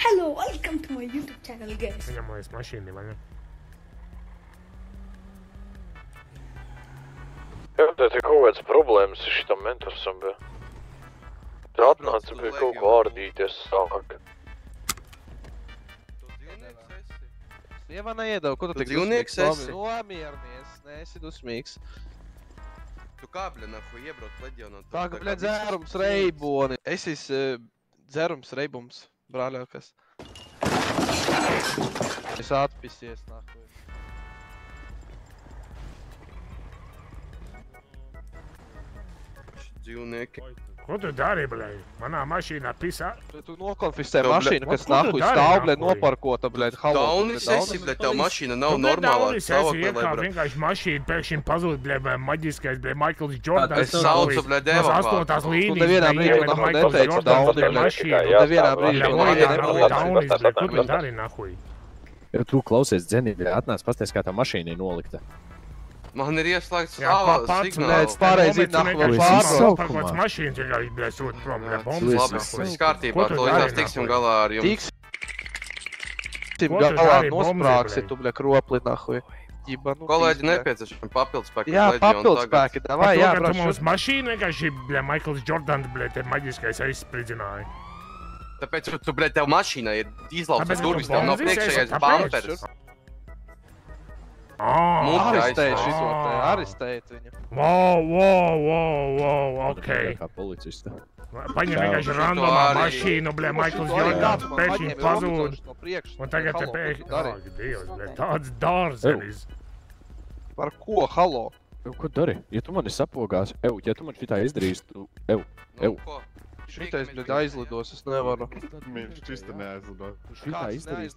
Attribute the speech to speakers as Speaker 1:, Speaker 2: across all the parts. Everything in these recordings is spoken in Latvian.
Speaker 1: Hello, welcome to my YouTube channel, guys.
Speaker 2: Viņam vairs mašīna, vai ne?
Speaker 3: Jā, tad ir kaut kāds problēmas ar šitam mentorsam, bet... Te atnāca pie kaut ko ārdīties sāk.
Speaker 4: Sieva neiedeva, ko tu tik
Speaker 5: dzīvnieks esi?
Speaker 4: Nomierinies, neesi dusmīgs.
Speaker 5: Tu kā, bļa, nahuj, iebrauc leģionā?
Speaker 4: Tā, ka, bļa, dzērums reiboni. Es esi dzērums reibums, brāļākas. Es atpisies, nahuj.
Speaker 5: Dzīvnieki.
Speaker 2: Ko tu dari, blēj? Manā mašīnā pisā?
Speaker 4: Tu nokonfiscē
Speaker 5: Tev,
Speaker 4: mašīnu,
Speaker 2: bļa,
Speaker 4: kas
Speaker 2: ko tu
Speaker 4: nahuj
Speaker 2: dari,
Speaker 4: stāv, bļa,
Speaker 2: nahuj?
Speaker 4: noparkota, bļa, halo.
Speaker 5: Daunis esi, bļa, tev mašīna nav normālā
Speaker 2: Tu
Speaker 5: stāvoklī, lai brauc.
Speaker 2: vienkārši mašīna pēkšņi pazūd, blēj, maģiskais, blēj, Maikls Jordans.
Speaker 5: Es saucu, bļa,
Speaker 2: Astotās
Speaker 4: Tu
Speaker 2: līnijas,
Speaker 4: nevienā brīdī
Speaker 2: blēj,
Speaker 4: nahuj
Speaker 2: Maikls
Speaker 4: neteici
Speaker 2: Jordans,
Speaker 4: Daunis,
Speaker 2: blēj,
Speaker 4: bļa.
Speaker 2: mašīna.
Speaker 4: Tu nevienā brīdī
Speaker 2: Blēj,
Speaker 4: to
Speaker 2: vajag
Speaker 4: nevienā
Speaker 2: nahuj,
Speaker 4: brīdī.
Speaker 2: Daunis, blēj, ko tu dari, nahuj?
Speaker 6: Ja tu klausies dzeni, atnāc pasties, kā tā mašīna ir nolikta.
Speaker 5: Man ir ieslēgts
Speaker 2: Jā, pats,
Speaker 5: signāls.
Speaker 4: pareizi
Speaker 2: Moments,
Speaker 4: nahuj
Speaker 2: vienkārši
Speaker 4: pārbrauc.
Speaker 2: par kāds mašīnas vienkārši, blēj, sūt prom, blēj, bombas.
Speaker 5: Labi,
Speaker 2: nahuj.
Speaker 5: viss kārtībā,
Speaker 2: Ko tu
Speaker 5: to
Speaker 2: dari,
Speaker 5: līdzās tiksim
Speaker 2: nahuj?
Speaker 5: galā ar jums.
Speaker 4: Tiksim
Speaker 2: Ko tu
Speaker 4: galā,
Speaker 2: dari,
Speaker 4: nosprāksi
Speaker 2: bombzi,
Speaker 4: tu, bļa, kropli, nahuj. Ģiba, nu,
Speaker 5: Kolēģi,
Speaker 4: pizd, bļa.
Speaker 5: nepieciešami papildspēki.
Speaker 4: Jā, papildspēki, davai, jā,
Speaker 2: Par to, ka tu
Speaker 4: brašu.
Speaker 2: mums mašīnu vienkārši, blēj, Maikls Jordans, blēj, te maģiskais aizspridzināja.
Speaker 5: Tāpēc, tu, bļa, tev mašīna ir izlauptas
Speaker 2: Tāpēc, ka
Speaker 5: durvis,
Speaker 2: tu
Speaker 5: tev nav
Speaker 2: bombzi
Speaker 5: priekšējais
Speaker 2: esi, tāpēc?
Speaker 5: bumpers.
Speaker 4: Aristēju
Speaker 5: Aizstāj.
Speaker 4: šito te, aristēju viņu.
Speaker 2: Wow, ok.
Speaker 6: Kā policista.
Speaker 2: Paņem vienkārši
Speaker 5: Šito
Speaker 2: randomā
Speaker 5: arī-
Speaker 2: mašīnu, blē, Maikls Jordans pēkšņi pazūd. Un tagad te pēkšņi, ak, Dievs, blē, tāds dārzenis.
Speaker 4: Par ko, halo?
Speaker 6: Ko dari? Ja tu mani sapogās, ja tu man šitā izdarīsi, tu,
Speaker 5: Nu, ko?
Speaker 4: Šitais, bļa, aizlidos, es nevaru.
Speaker 7: Viņš čista neaizlido.
Speaker 6: šitā izdarīsi.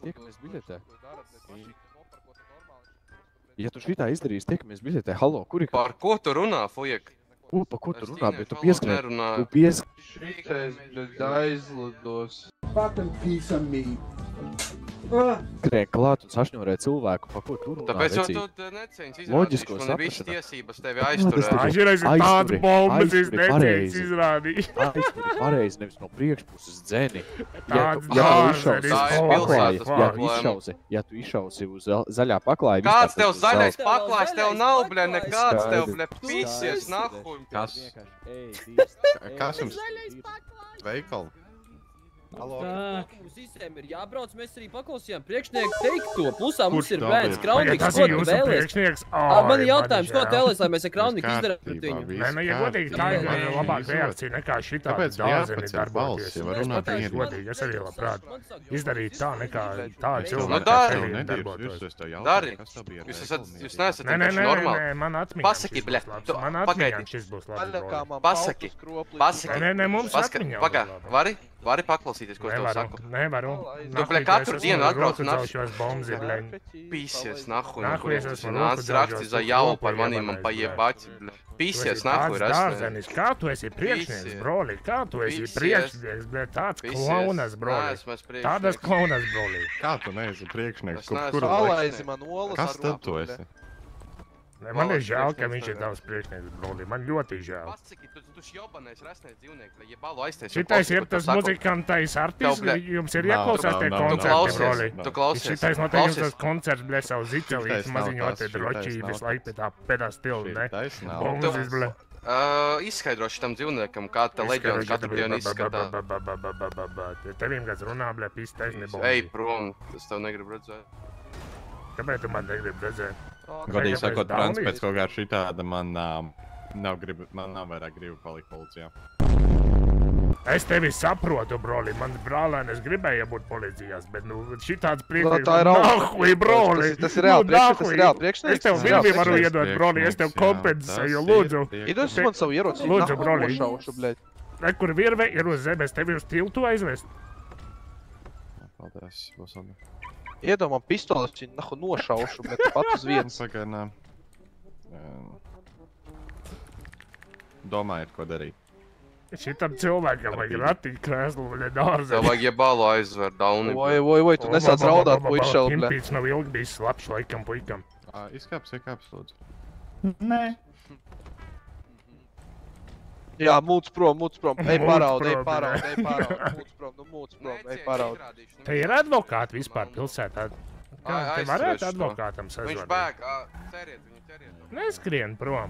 Speaker 6: Tiekamies biļetē. Ja tu šitā izdarīsi, tiekamies biļetē. Halo, kur ir kā?
Speaker 5: Par ko tu runā, fujek?
Speaker 6: Pa ko tu
Speaker 5: Es
Speaker 6: runā,
Speaker 5: tīnēšu,
Speaker 6: bet tu
Speaker 5: halo,
Speaker 6: pieskrien.
Speaker 5: nerunāju.
Speaker 6: Tu pieskrien.
Speaker 4: Šitais, bļa, aizlidos.
Speaker 8: Fucking piece of meat.
Speaker 6: Skrien klāt un sašņorē cilvēku, pa ko tu runā,
Speaker 5: Tāpēc jau
Speaker 6: vecīt?
Speaker 5: tu necēņas
Speaker 6: Loģisko
Speaker 5: izrādīšu, man ir visas
Speaker 6: saprašanu.
Speaker 5: tiesības tevi
Speaker 6: tas
Speaker 5: aizturēt.
Speaker 6: taču-
Speaker 2: Aizies ir tāds
Speaker 6: Aizturi,
Speaker 2: bombas, es
Speaker 6: aizturi
Speaker 2: necīgs
Speaker 6: pareizi.
Speaker 2: izrādīju.
Speaker 6: Aizturi pareizi, nevis no priekšpuses dzeni.
Speaker 2: Tāds
Speaker 6: Ja tu
Speaker 2: dārzenis.
Speaker 5: Tā ir
Speaker 6: paklāji,
Speaker 5: pilsētas problēma.
Speaker 6: ja tu izšausi uz zaļā paklāja,
Speaker 5: Kāds
Speaker 6: vispār
Speaker 5: tev
Speaker 6: tas uz
Speaker 5: zaļais
Speaker 6: zelta.
Speaker 5: paklājs, tev nav, bļa, nekāds tev,
Speaker 6: Skaidrs.
Speaker 5: bļa, pīsies, nahuj.
Speaker 7: Kas? Kas jums? Veikali? Halo?
Speaker 9: Mums visiem ir jābrauc, mēs arī paklausījām priekšnieku teikto. Plusā mums
Speaker 7: Kurš
Speaker 9: ir
Speaker 7: tā
Speaker 9: bērns
Speaker 7: bija?
Speaker 9: Kraunīgs,
Speaker 2: Tas
Speaker 9: ko
Speaker 2: ir
Speaker 9: tu
Speaker 2: jūsu
Speaker 9: vēlies?
Speaker 2: priekšnieks.
Speaker 9: Man ir jautājums, ko tu vēlies, lai mēs ar Kraunīgu izdarām pret
Speaker 7: kārtībā,
Speaker 9: viņu?
Speaker 7: viss
Speaker 2: Nē, ja godīgi, tā ir
Speaker 9: Nē,
Speaker 2: labāka reakcija nekā šitā
Speaker 7: Kāpēc
Speaker 2: dārzeni
Speaker 7: jāpacēl balss, ja var runāt
Speaker 2: Pateiks
Speaker 7: mierīgi?
Speaker 2: godīgi, es arī labprāt izdarīt tā nekā tā
Speaker 5: Nu,
Speaker 2: cilvēka
Speaker 5: dari.
Speaker 2: pelīna
Speaker 7: Nedības,
Speaker 2: darbotos.
Speaker 7: jūs esat jau
Speaker 5: Dari.
Speaker 7: jautājuši, kas tev bija ar
Speaker 5: Jūs
Speaker 7: veikalu
Speaker 5: neesat
Speaker 2: Nē, nē,
Speaker 5: vienkārši
Speaker 2: nē,
Speaker 5: normāli.
Speaker 2: nē, man atmiņā
Speaker 5: Pasaki,
Speaker 2: šis
Speaker 5: bļa,
Speaker 2: būs labs.
Speaker 5: tu-
Speaker 2: Man
Speaker 5: pagaidi.
Speaker 2: atmiņā šis būs labs.
Speaker 4: Paļakā
Speaker 2: broli.
Speaker 4: man
Speaker 5: Pasaki,
Speaker 4: papus kropli.
Speaker 5: pasaki.
Speaker 2: Nē, mums atmiņā.
Speaker 5: Pagā,
Speaker 2: būs labi.
Speaker 5: vari paklausīties, ko es tev
Speaker 2: Nevaru,
Speaker 5: saku?
Speaker 2: nevaru.
Speaker 5: Tu, bļa, katru dienu atbrauc un
Speaker 2: atbrauc bombas ir, bļa.
Speaker 5: Pīsies, nahuj.
Speaker 2: Nahuj, es esmu
Speaker 5: Nāc
Speaker 2: roku
Speaker 5: raksti
Speaker 2: dzaužos,
Speaker 5: za
Speaker 2: tu
Speaker 5: jau
Speaker 2: kopā
Speaker 5: par maniem
Speaker 2: iemanais,
Speaker 5: un paie
Speaker 2: bļa.
Speaker 5: baķi, bļa.
Speaker 2: Tu
Speaker 5: Pīsies,
Speaker 2: esi
Speaker 5: nahuj,
Speaker 2: tāds
Speaker 5: rasnē.
Speaker 2: dārzenis. Kā tu esi priekšnieks,
Speaker 5: Pīsies.
Speaker 2: broli? Kā tu esi
Speaker 5: Pīsies.
Speaker 2: priekšnieks, bļa, tāds klaunas, broli?
Speaker 5: Neesmu es
Speaker 2: Tādas
Speaker 5: priekšnieks.
Speaker 2: klaunas, broli.
Speaker 7: Kā tu neesi priekšnieks?
Speaker 5: Es neesmu.
Speaker 7: Kur
Speaker 4: Salaizi man olas
Speaker 7: Kas
Speaker 4: ar
Speaker 7: tad tu
Speaker 4: roku,
Speaker 7: esi?
Speaker 4: bļa.
Speaker 2: Ne, man ir
Speaker 5: Valsts
Speaker 2: žēl, ka
Speaker 5: priekšnieks
Speaker 2: viņš ir
Speaker 5: tagad.
Speaker 2: tavs priekšnieks, broli. Man ļoti žēl.
Speaker 5: Pasaki, tu šjobanais rasnēs dzīvnieki, lai jebalu aiztais.
Speaker 2: Šitais ir tas muzikantais artists,
Speaker 5: Tev, bļa,
Speaker 2: jums ir
Speaker 7: nav,
Speaker 2: jāklausās tie
Speaker 7: nav,
Speaker 5: Tu
Speaker 7: nav,
Speaker 2: koncerti,
Speaker 5: klausies,
Speaker 2: broli.
Speaker 5: tu klausies.
Speaker 2: Šitais noteikti jums
Speaker 5: Klausies.
Speaker 2: tas koncerts, bļa, savu zicelīti,
Speaker 7: Šitais nav
Speaker 2: maziņot
Speaker 7: tas,
Speaker 2: te dročī,
Speaker 7: šitais nav
Speaker 2: visu laiku pie tā pedastila, ne?
Speaker 7: Šitais nav.
Speaker 2: Bombas, bļa.
Speaker 5: Izskaidro šitam dzīvniekam, kā tā leģiona katru dienu izskatā.
Speaker 2: Tevim kāds runā, bļa, pīstais, ne
Speaker 5: Ej
Speaker 2: bombi.
Speaker 5: prom, es tev negribu redzēt.
Speaker 2: Kāpēc tu man negribi redzēt?
Speaker 7: Godīgi
Speaker 2: Tagad
Speaker 7: sakot,
Speaker 2: pēc
Speaker 7: Frans,
Speaker 2: Daunijas?
Speaker 7: pēc kaut kā šitāda man nav vairāk gribu palikt policijā.
Speaker 2: Es tevi saprotu, broli. Man brālēn, es gribēju būt policijās, bet nu šitāds
Speaker 4: Tā
Speaker 2: priekšnieks.
Speaker 4: ir auga.
Speaker 2: Nahuj, broli!
Speaker 4: Tas ir reāli
Speaker 2: Nu,
Speaker 4: priekšnieks, tas ir
Speaker 2: nahuj.
Speaker 4: reāli priekšnieks.
Speaker 2: Es tev
Speaker 4: tas ir reāli
Speaker 2: virvi varu
Speaker 4: priekšnieks.
Speaker 2: iedot, broli, es tev
Speaker 7: Priekšnieks, jā,
Speaker 2: kompensēju,
Speaker 7: tas
Speaker 2: lūdzu.
Speaker 7: ir priekšnieks.
Speaker 4: Iedod man savu ieroci,
Speaker 2: Lūdzu,
Speaker 4: nahu
Speaker 2: broli.
Speaker 4: nošaušu, bļaļ.
Speaker 2: Re, kur virve ir uz zemes, tevi uz tiltu aizvest.
Speaker 7: Paldies, būs labi.
Speaker 4: Iedod man pistoles, viņi nahu nošaušu, bet pat uz vietas.
Speaker 7: Pagaidām. Domājiet, ko darīt.
Speaker 2: Šitam cilvēkam vajag ratīt krēslu, vai dārzi.
Speaker 5: Tev vajag jebalu aizver, dauni.
Speaker 4: Oi, tu nesāc raudāt, puišel, bļa.
Speaker 2: Pimpīts nav ilgi bijis slapš laikam puikam.
Speaker 7: Izkāps, lūdzu.
Speaker 1: Nē.
Speaker 4: Jā, mūc prom. Ej paraud, mūc prom, ej paraud.
Speaker 2: Te ir advokāti vispār pilsētā. Kā te varētu advokātam sazvanīt?
Speaker 5: Viņš bēg, ķeriet.
Speaker 2: Neskrien prom.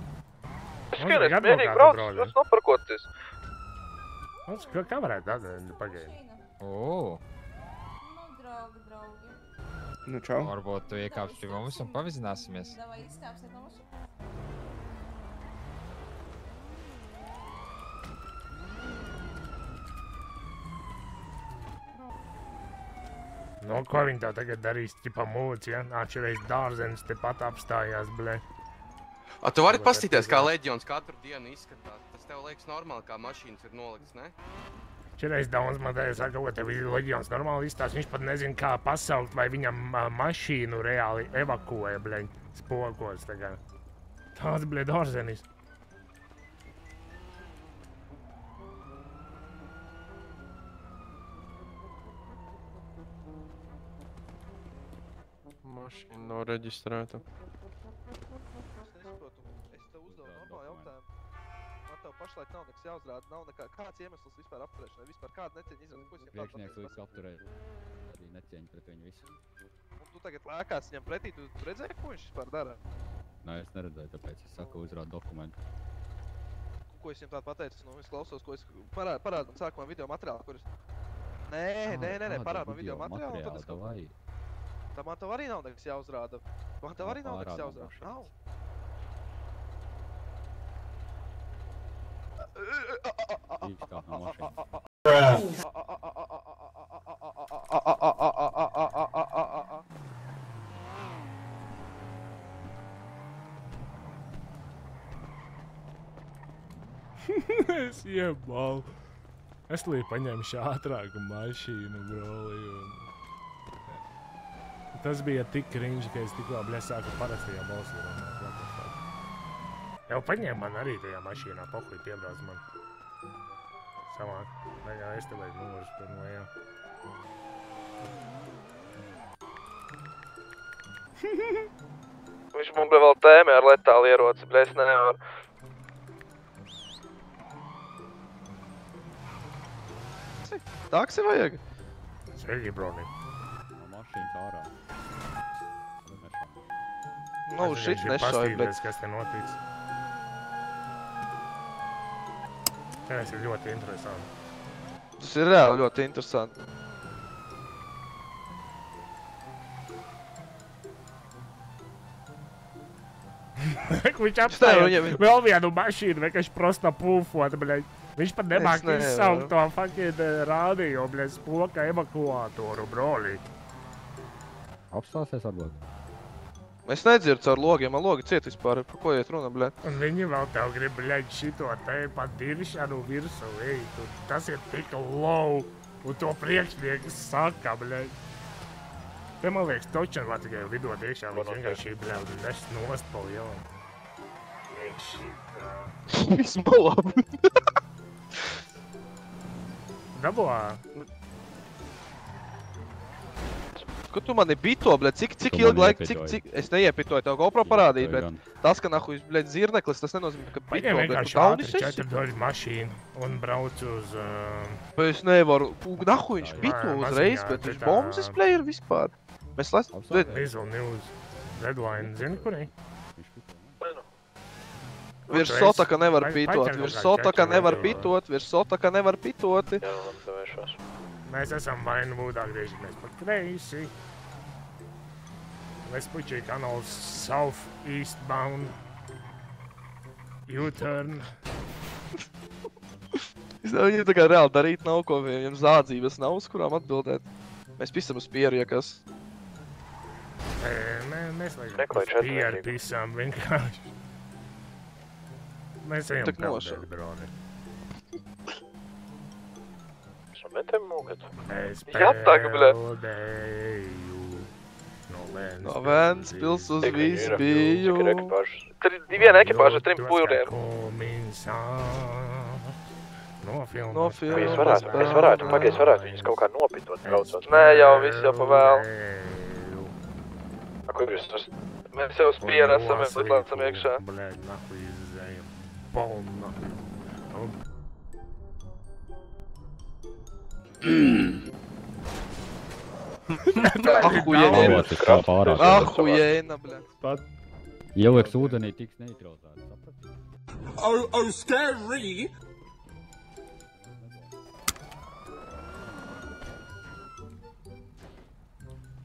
Speaker 3: Skrienies, mierīgi brauc, jūs noparkoties.
Speaker 2: Kā varētu pagaidīt?
Speaker 6: O,
Speaker 8: Nu, čau.
Speaker 6: varbūt tu iekāpsi pie mums un pavizināsimies.
Speaker 2: Nu, ko viņi tā tagad darīs, ķipa mūc, ja? Atšķireiz dārzenis te pat apstājās, blē.
Speaker 5: Tu vari pastīties, kā leģions katru dienu izskatās. Tas tev liekas normāli, kā mašīnas ir nolikts, ne?
Speaker 2: Šķireiz daudz man te saka, ka tev leģions normāli izstās. Viņš pat nezin, kā pasaukt, vai viņam mašīnu reāli evakuēja, blē, spokos, tā kā. Tāds, blē, dārzenis.
Speaker 4: Mašīna nav reģistrēta. Es nesaprotu, es tev uzdevu normālu jautājumu. Man tev pašlaik nav nekas jāuzrāda, nav nekā, kāds iemesls vispār apturēšanai, vispār kāda necieņa izrāda, ko es viņam
Speaker 6: Priekšnieks līdz apturēja. Arī necieņa pret viņu visu.
Speaker 4: Un tu tagad lēkās viņam pretī, tu redzēji, ko viņš vispār dara?
Speaker 6: Nē, es neredzēju, tāpēc es saku uzrādu dokumentu.
Speaker 4: Ko es viņam tādu pateicu, nu es klausos, ko es parādu man sākumā video materiālu, kur es... Nē, parādu man video materiālu, un tad es kaut... Tā man tev arī nav nekas jāuzrāda. Man tev arī nav nekas jāuzrāda. Nav.
Speaker 6: Izkāp no mašīnas.
Speaker 2: Es iebalu. Es līdz paņemšu ātrāku mašīnu, broli, un... Tas bija tik cringe, ka es tikko, bļa, sāku parastajā balsī runāt. Jau paņēma man arī tajā mašīnā, pohuj, piebrauc man. Samāk. Nē, es te vajag numurus pirmo, jā.
Speaker 4: Viņš man bija vēl tēmē ar letālu ieroci, bļa, es nevaru. Taksi vajag?
Speaker 2: Sveiki, broni.
Speaker 6: No mašīnas ārā.
Speaker 4: Nu, šit nešauj, bet...
Speaker 2: Kas te notiks. Tas ir ļoti interesanti.
Speaker 4: Tas ir reāli ļoti interesanti.
Speaker 2: Viņš apstāja vēl vienu mašīnu, vienkārši prosta pūfot, bļaļ. Viņš pat nemāk izsaukt to fucking rādio, bļaļ, spoka evakuātoru, broli.
Speaker 6: Apstāsies varbūt.
Speaker 4: Es nedzirdu caur logiem, man logi ciet vispār, par ko iet runa, bļaļ.
Speaker 2: Un viņi vēl tev grib, bļaļ, šito te pat diršanu virsu, ej, tas ir tik low, un to priekšnieks saka, bļaļ. Te, man liekas, točan var tikai lidot iekšā, viņš vienkārši, bļaļ, nes nost pa lielam.
Speaker 4: Viss malā.
Speaker 2: Dabū.
Speaker 4: Ko tu mani bito, bļaļ, cik ilgi laika, cik... Es neiepitoju, tev GoPro parādīt, bet tas, ka nahuj, bļaļ, zirneklis, tas nenozīmē, ka pito,
Speaker 2: Viņam
Speaker 4: bļaļ, tu
Speaker 2: vienkārši
Speaker 4: daunis
Speaker 2: ātri
Speaker 4: esi?
Speaker 2: 4 doļu mašīnu un brauc uz...
Speaker 4: Bet es nevaru, nahuj, viņš bito uzreiz, bet viņš bombas player vispār. Mēs les...
Speaker 2: Visual News, Redline, zini, kurī?
Speaker 4: Virs sotaka nevar pitot, virs sotaka nevar pitot, virs sotaka nevar pitoti.
Speaker 3: Jā, apdevēršos.
Speaker 2: Mēs esam vainu būdā griežamies pa kreisi. Vespučī kanāls South Eastbound. U-turn.
Speaker 4: Viņam tā kā reāli darīt nav ko, viņam zādzības nav, uz kurām atbildēt. Mēs pisam uz pieru, ja kas.
Speaker 2: Mēs
Speaker 3: Meklēju
Speaker 2: vajag pieru pisam vienkārši. Mēs ejam
Speaker 4: Tak nošā.
Speaker 2: peldēt, broni.
Speaker 3: Metam mūkat.
Speaker 2: Es
Speaker 4: Jātāk, bļa.
Speaker 2: peldēju
Speaker 4: No Ventspils uz Visbiju.
Speaker 3: Cik ir ekipāžas? Viena ekipāža ar 3 pūriem.
Speaker 2: Nofilmēt.
Speaker 3: Es varētu, pagaid, varētu viņus kaut kā nopitot braucot.
Speaker 4: Nē, jau viss jau pa vēlu.
Speaker 3: Kur jūs tas?
Speaker 4: Mēs jau spieri esam, mēs lēcam iekšā.
Speaker 2: Bļaļ, nahuj, izējam. Poln, nahuj.
Speaker 4: Ahujēna, bļaļ.
Speaker 6: Ieliks ūdenī, tiks neutralizēts, saprati?
Speaker 8: Oh, scary!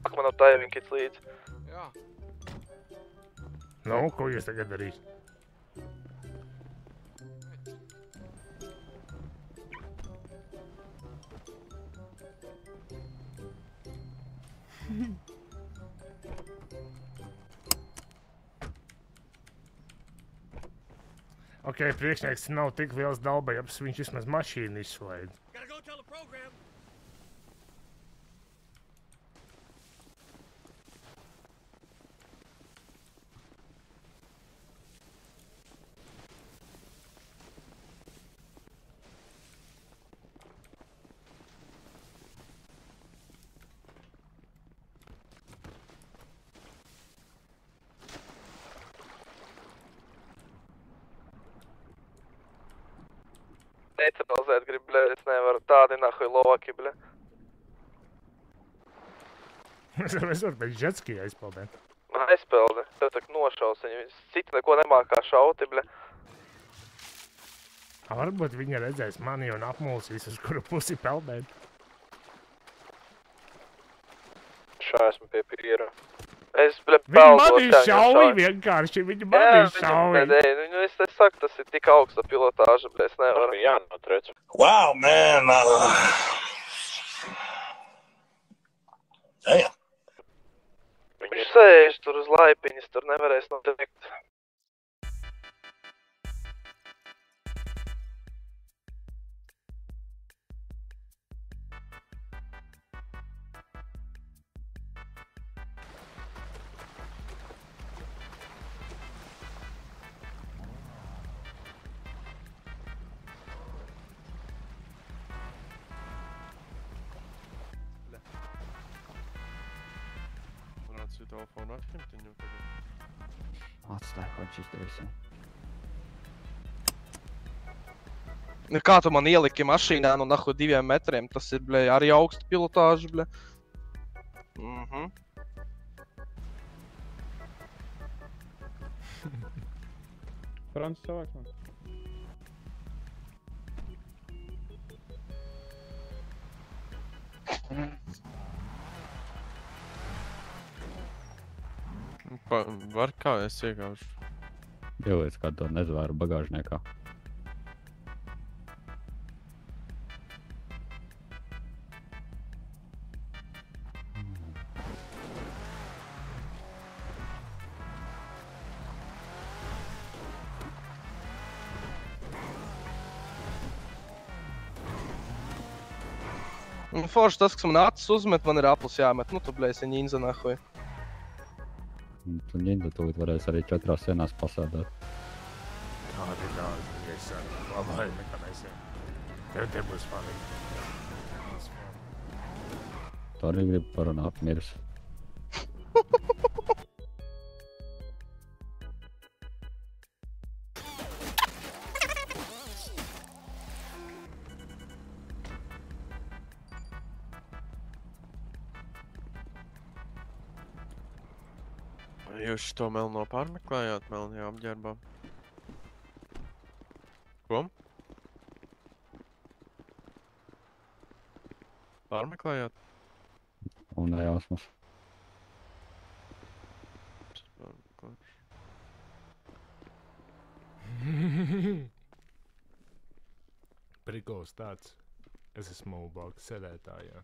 Speaker 4: Ak, man nav diving kits līdzi.
Speaker 5: Jā.
Speaker 2: Nu, ko jūs tagad darīs? Ok, priekšnieks nav tik liels dalbajams, viņš vismaz mašīnu izslaid.
Speaker 4: Neutralizēt grib, bļa, es nevaru tādi nahuj loki, bļa.
Speaker 2: Es varu pēc džetskija aizpildēt.
Speaker 4: Aizpildi, tev tak nošaus, viņi citi neko nemākā šauti, bļa.
Speaker 2: Varbūt viņa redzēs mani un apmulsīs, uz kuru pusi peldēt.
Speaker 3: Šā esmu pie pīra.
Speaker 4: Es, bļa,
Speaker 2: Viņa
Speaker 4: peldos,
Speaker 2: mani šauj vienkārši, viņa mani šauj.
Speaker 4: Jā, es saku, tas ir tik augsta pilotāža, bļa, es nevaru.
Speaker 3: Jānotrec.
Speaker 8: Wow, man! Damn.
Speaker 4: Viņš sēž tur uz laipiņas, tur nevarēs noteikt.
Speaker 5: Varētu telefonu atņemt viņu tagad.
Speaker 6: Atstāj, ko viņš izdarīs.
Speaker 4: Kā tu man ieliki mašīnā no nahu 2 metriem, tas ir, bļa, arī augsta pilotāža, bļa.
Speaker 7: Frants savāks man.
Speaker 5: Var kā es iekāpšu?
Speaker 6: Ieliec kādu to nezvēru bagāžniekā.
Speaker 4: Forši tas, kas man acis uzmet, man ir aplis jāmet. Nu tu, bļa, esi ņinza nahuj.
Speaker 6: Tu ņinda tūlīt varēs arī 4 sienās pasādāt.
Speaker 2: Tādi, es arī labāk nekā nesiem. Tev būs fanīgi.
Speaker 6: Tu arī gribi parunāt mirs.
Speaker 5: Jūs šito melno pārmeklējāt melnajā apģērbā? Ko? Pārmeklējāt?
Speaker 6: Un nejausmas.
Speaker 2: Prikols tāds. Es esmu blakus sēdētājā.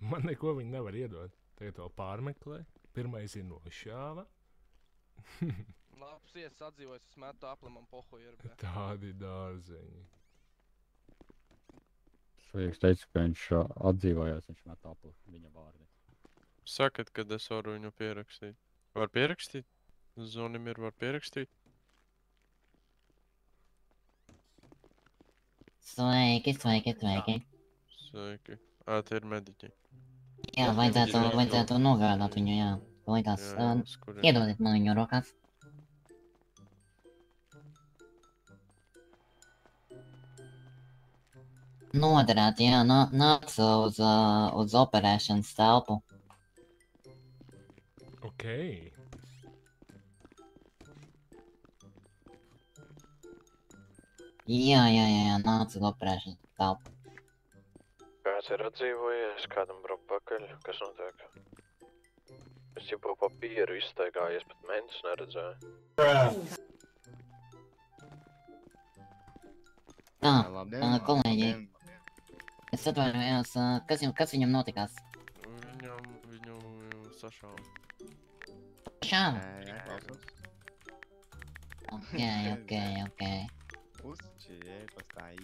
Speaker 2: Man neko viņi nevar iedot. Tagad to pārmeklē. Pirmais ir nošāva.
Speaker 4: Labs ies atdzīvojas, es metu apli, man pohuj ir, bļa.
Speaker 2: Tādi dārzeņi.
Speaker 6: Sveiks teica, ka viņš atdzīvojās, viņš met apli viņa vārdi.
Speaker 5: Sakat, kad es varu viņu pierakstīt. Var pierakstīt? Zonimir var pierakstīt?
Speaker 10: Sveiki.
Speaker 7: Sveiki. Te ir mediķi.
Speaker 10: Jā, vajadzētu nogādāt viņu, jā. Laikās, iedodiet man viņu rokās. Noderēt, jā, nāc uz operēšanas telpu.
Speaker 2: Okei.
Speaker 10: Jā, nāc uz operēšanas telpu.
Speaker 3: Kāds ir atdzīvojies, kādam brauc pakaļ, kas notiek? Es jau pa papīru izstaigājies, pat mentus neredzēju.
Speaker 10: Tā, kolēģi, es atvainojos, kas viņam notikās?
Speaker 7: Viņu sašāva.
Speaker 10: Šāva?
Speaker 11: Jā, klausos.
Speaker 10: Ok.
Speaker 11: Uzšķirie, pastāj.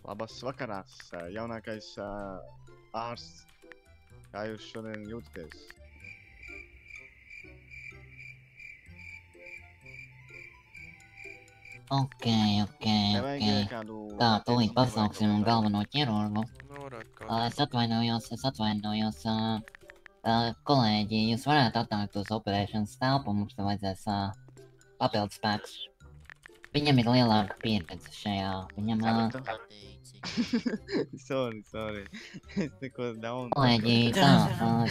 Speaker 11: Labas vakarās, jaunākais ārsts. Kā jūs šodien jūtaties?
Speaker 10: Ok. Tā, tūlīt pasauksim galveno ķirurgu. Es atvainojos. Kolēģi, jūs varētu atnākt uz operēšanas telpu, mums te vajadzēs papildus spēkus. Viņam ir lielāka pieredze šajā, viņam...
Speaker 11: Sorry. Es neko daudz...
Speaker 10: Kolēģi, tā,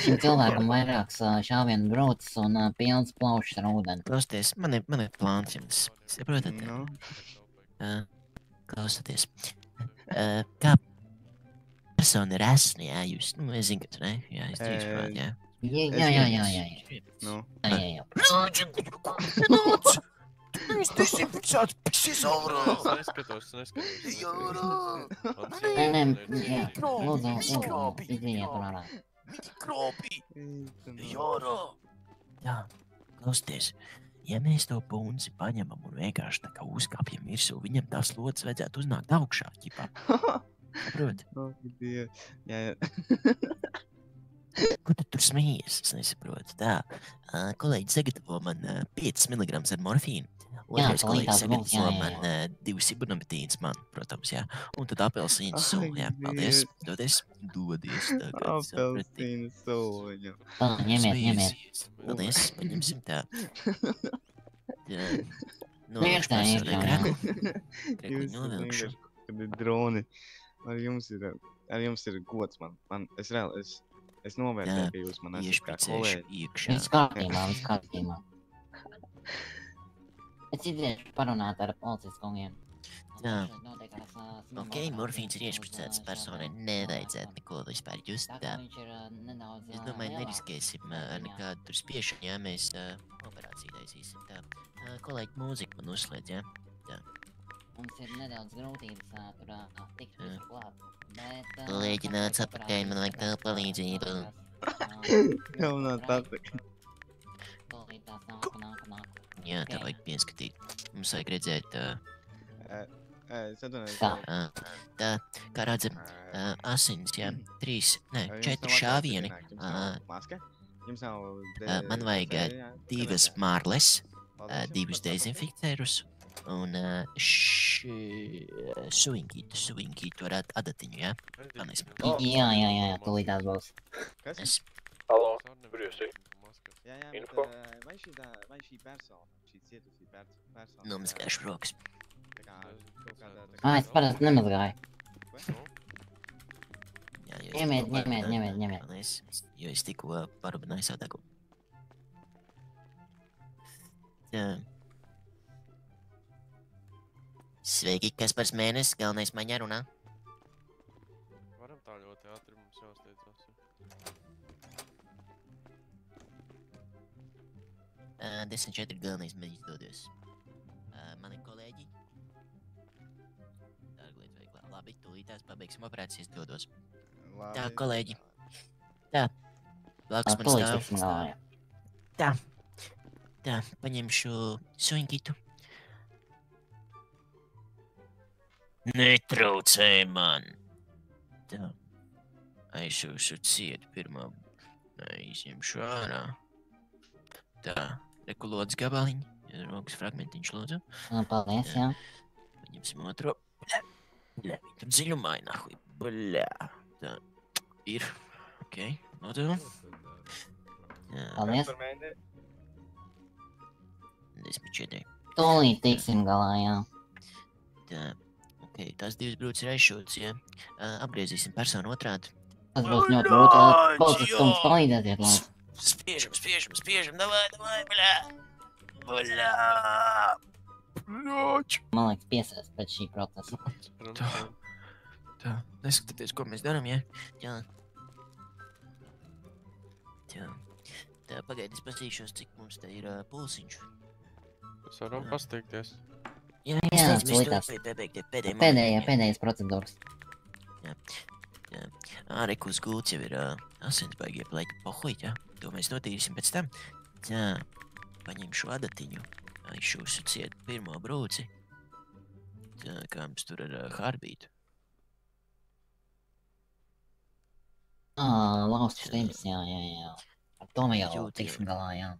Speaker 10: šim cilvēkam vairāks šāvienu grūtas un pilns plaušs ar ūdeni.
Speaker 12: Klausieties, man ir plāns jums, saprotat? Klausieties. Kā persona ir esni, jā, jūs, es zinu, ka tu, ne? Jā, es drīz prāt, jā. Jā.
Speaker 7: Es dezinficēts pisis aurā! Es neskatos.
Speaker 10: Lūdzu, iziet ārā.
Speaker 12: Mikrobi! Jārā! Jā, klausieties, ja mēs to punci paņemam un vienkārši tā kā uzkāpjam virsū, viņam tās lodes vajadzētu uznākt augšā, ķipā. Saprot?
Speaker 11: Jā.
Speaker 12: Ko tu tur smejies? Es nesaprotu. Tā, kolēģi sagatavo man 5 mg ar morfīnu. Otrais kolēģis sagatavo man 2 ibuprofen man, protams, jā. Un tad apelsīnu sulu, jā. Paldies. Dodies tagad.
Speaker 11: Apelsīnu sulu.
Speaker 10: Tā, ņemiet.
Speaker 12: Paldies, paņemsim tā.
Speaker 11: Jūs vienkārši, kad ir droni. Ar jums ir gods man. Es novērtēju, ka jūs man esat kā kolēģi.
Speaker 10: Viss kārtībā. Es iziešu parunāt ar policijas kungiem.
Speaker 12: Jā. Ok, morfīns ir iešpricēts personai, nevajadzētu neko vispār just. Tā. Es domāju, neriskēsim ar nekādu tur spiešanu, jā, mēs operāciju taisīsim. Tā. Kolēģi, mūziku man uzslēdz, jā. Tā.
Speaker 10: Mums ir nedaudz grūtības tur tikt klāt.
Speaker 12: Kolēģi, nāc apakaļ, man vajag tā palīdzību.
Speaker 11: Jaunāt atpakaļ.
Speaker 12: Jā, tā vajag pieskatīt. Mums vajag redzēt... Tā, kā redzam, asins, jā, 4 šāvieni. Man vajag 2 mārles, 2 dezinficērus un suinkītu ar adatiņu, jā?
Speaker 10: Jā, tūlīt tās būs.
Speaker 3: Kas? Halo, kur jūs ir? Info?
Speaker 11: Vai šī persona, šī cietusī persona...
Speaker 12: Nomazgāšu rokas.
Speaker 10: Es parasti nemazgāju. Ņemiet.
Speaker 12: Jo es tikko parubināju savu degu. Tā. Sveiki, Kaspars Mēnesis, galvenais maņā runā.
Speaker 7: Varam tā ļoti ātri, mums jāsteidzās.
Speaker 12: 10-4 galvenais man izdodies. Mani kolēģi. Dārglietu veiklā. Labi, tūlītās pabeigsim operācijas dodos. Tā, kolēģi. Tā. Blakus man stāv. Tā, paņemšu suņkitu. Netraucē man. Tā. Aizsūšu ciet pirmā. Izņemšu ārā. Tā, reku lodzi gabaliņi. Rokas fragmentiņš lūdzu.
Speaker 10: Paldies, jā.
Speaker 12: Paņemsim otro. Bļā, tam dziļumā nahuj. Bļā. Tā, ir. Okei, lūdzu.
Speaker 10: Paldies.
Speaker 12: 14.
Speaker 10: Tūlīt tiksim galā, jā.
Speaker 12: Tā, okei, tās divas brūces ir aizšūtas, jā. Apgriezīsim personu otrādi.
Speaker 10: Tas būs ļoti grūti. Policis kungs palīdzēsiet, lūdzu.
Speaker 12: Spiežam, davai, bļā. Bļā.
Speaker 10: Man liekas piesēst pēc šī procesa.
Speaker 12: Tā, neskatieties, ko mēs darām, jā? Jā. Tā, pagaidi, es pasīšos, cik mums te ir pulsiņš.
Speaker 7: Mēs varam pasteikties.
Speaker 12: Jā,
Speaker 10: tūlītās. Pēdējais procedūras.
Speaker 12: Jā. Rekus gults jau ir asinsbaigie pleķi pohuj, jā? To mēs notīrīsim pēc tam. Jā, paņemšu adatiņu. Aizšūšu ciet pirmo brūci. Tā, kā mums tur ar harbītu.
Speaker 10: Laustu slims, jā. Ar to mēs jau tiksim galā, jā.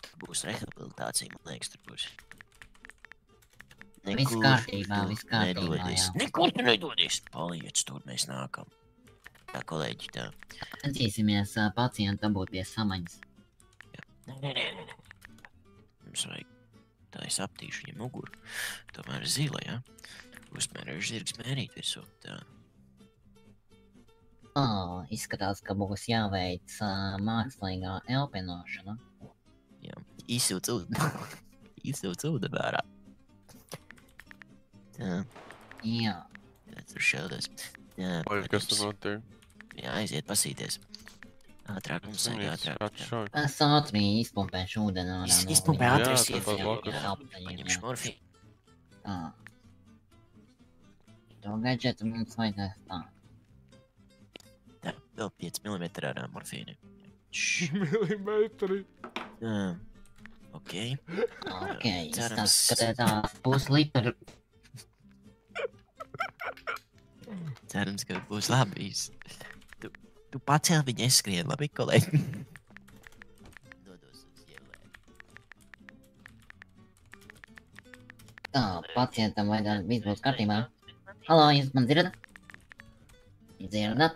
Speaker 12: Tur būs rehabilitācija, man liekas, tur būs.
Speaker 10: Viss kārtībā, jā.
Speaker 12: Nekur tu nedodies. Paliec tur, mēs nākam. Tā, kolēģi, tā.
Speaker 10: Centīsimies pacientu dabūt pie samaņas.
Speaker 12: Nē. Mums vajag, tā es aptīšu viņam muguru. Tomēr zila, jā? Uzmērēšu zirgs mērīt visu, tā.
Speaker 10: Izskatās, ka būs jāveic mākslīgā elpinošana.
Speaker 12: Jā, izsūc ūdeni ārā. Tā.
Speaker 10: Jā.
Speaker 12: Tā tur šaudās. Jā,
Speaker 7: Vai, kas tur notiek?
Speaker 12: Jā, aiziet pasīties. Ātrāk mums vajag ātrāk.
Speaker 10: Es ātri izpumpēšu ūdeni ārā.
Speaker 12: Izpumpē ātri,
Speaker 10: paņemšu
Speaker 12: morfiju.
Speaker 10: Tā. To gadžetu mums vajadzēs tā.
Speaker 12: Tā, vēl 5 mm ārā morfīni.
Speaker 2: Milimetri.
Speaker 12: Okei.
Speaker 10: Izstāst, ka tā puslitru.
Speaker 12: Cerams, ka būs labi. Tu pacēl viņu, es skrienu, labi, kolēģi? Dodos uz ielē.
Speaker 10: Tā, pacientam vajadzētu viss būs kārtībā. Halo, jūs man dzirdat? Dzirdat?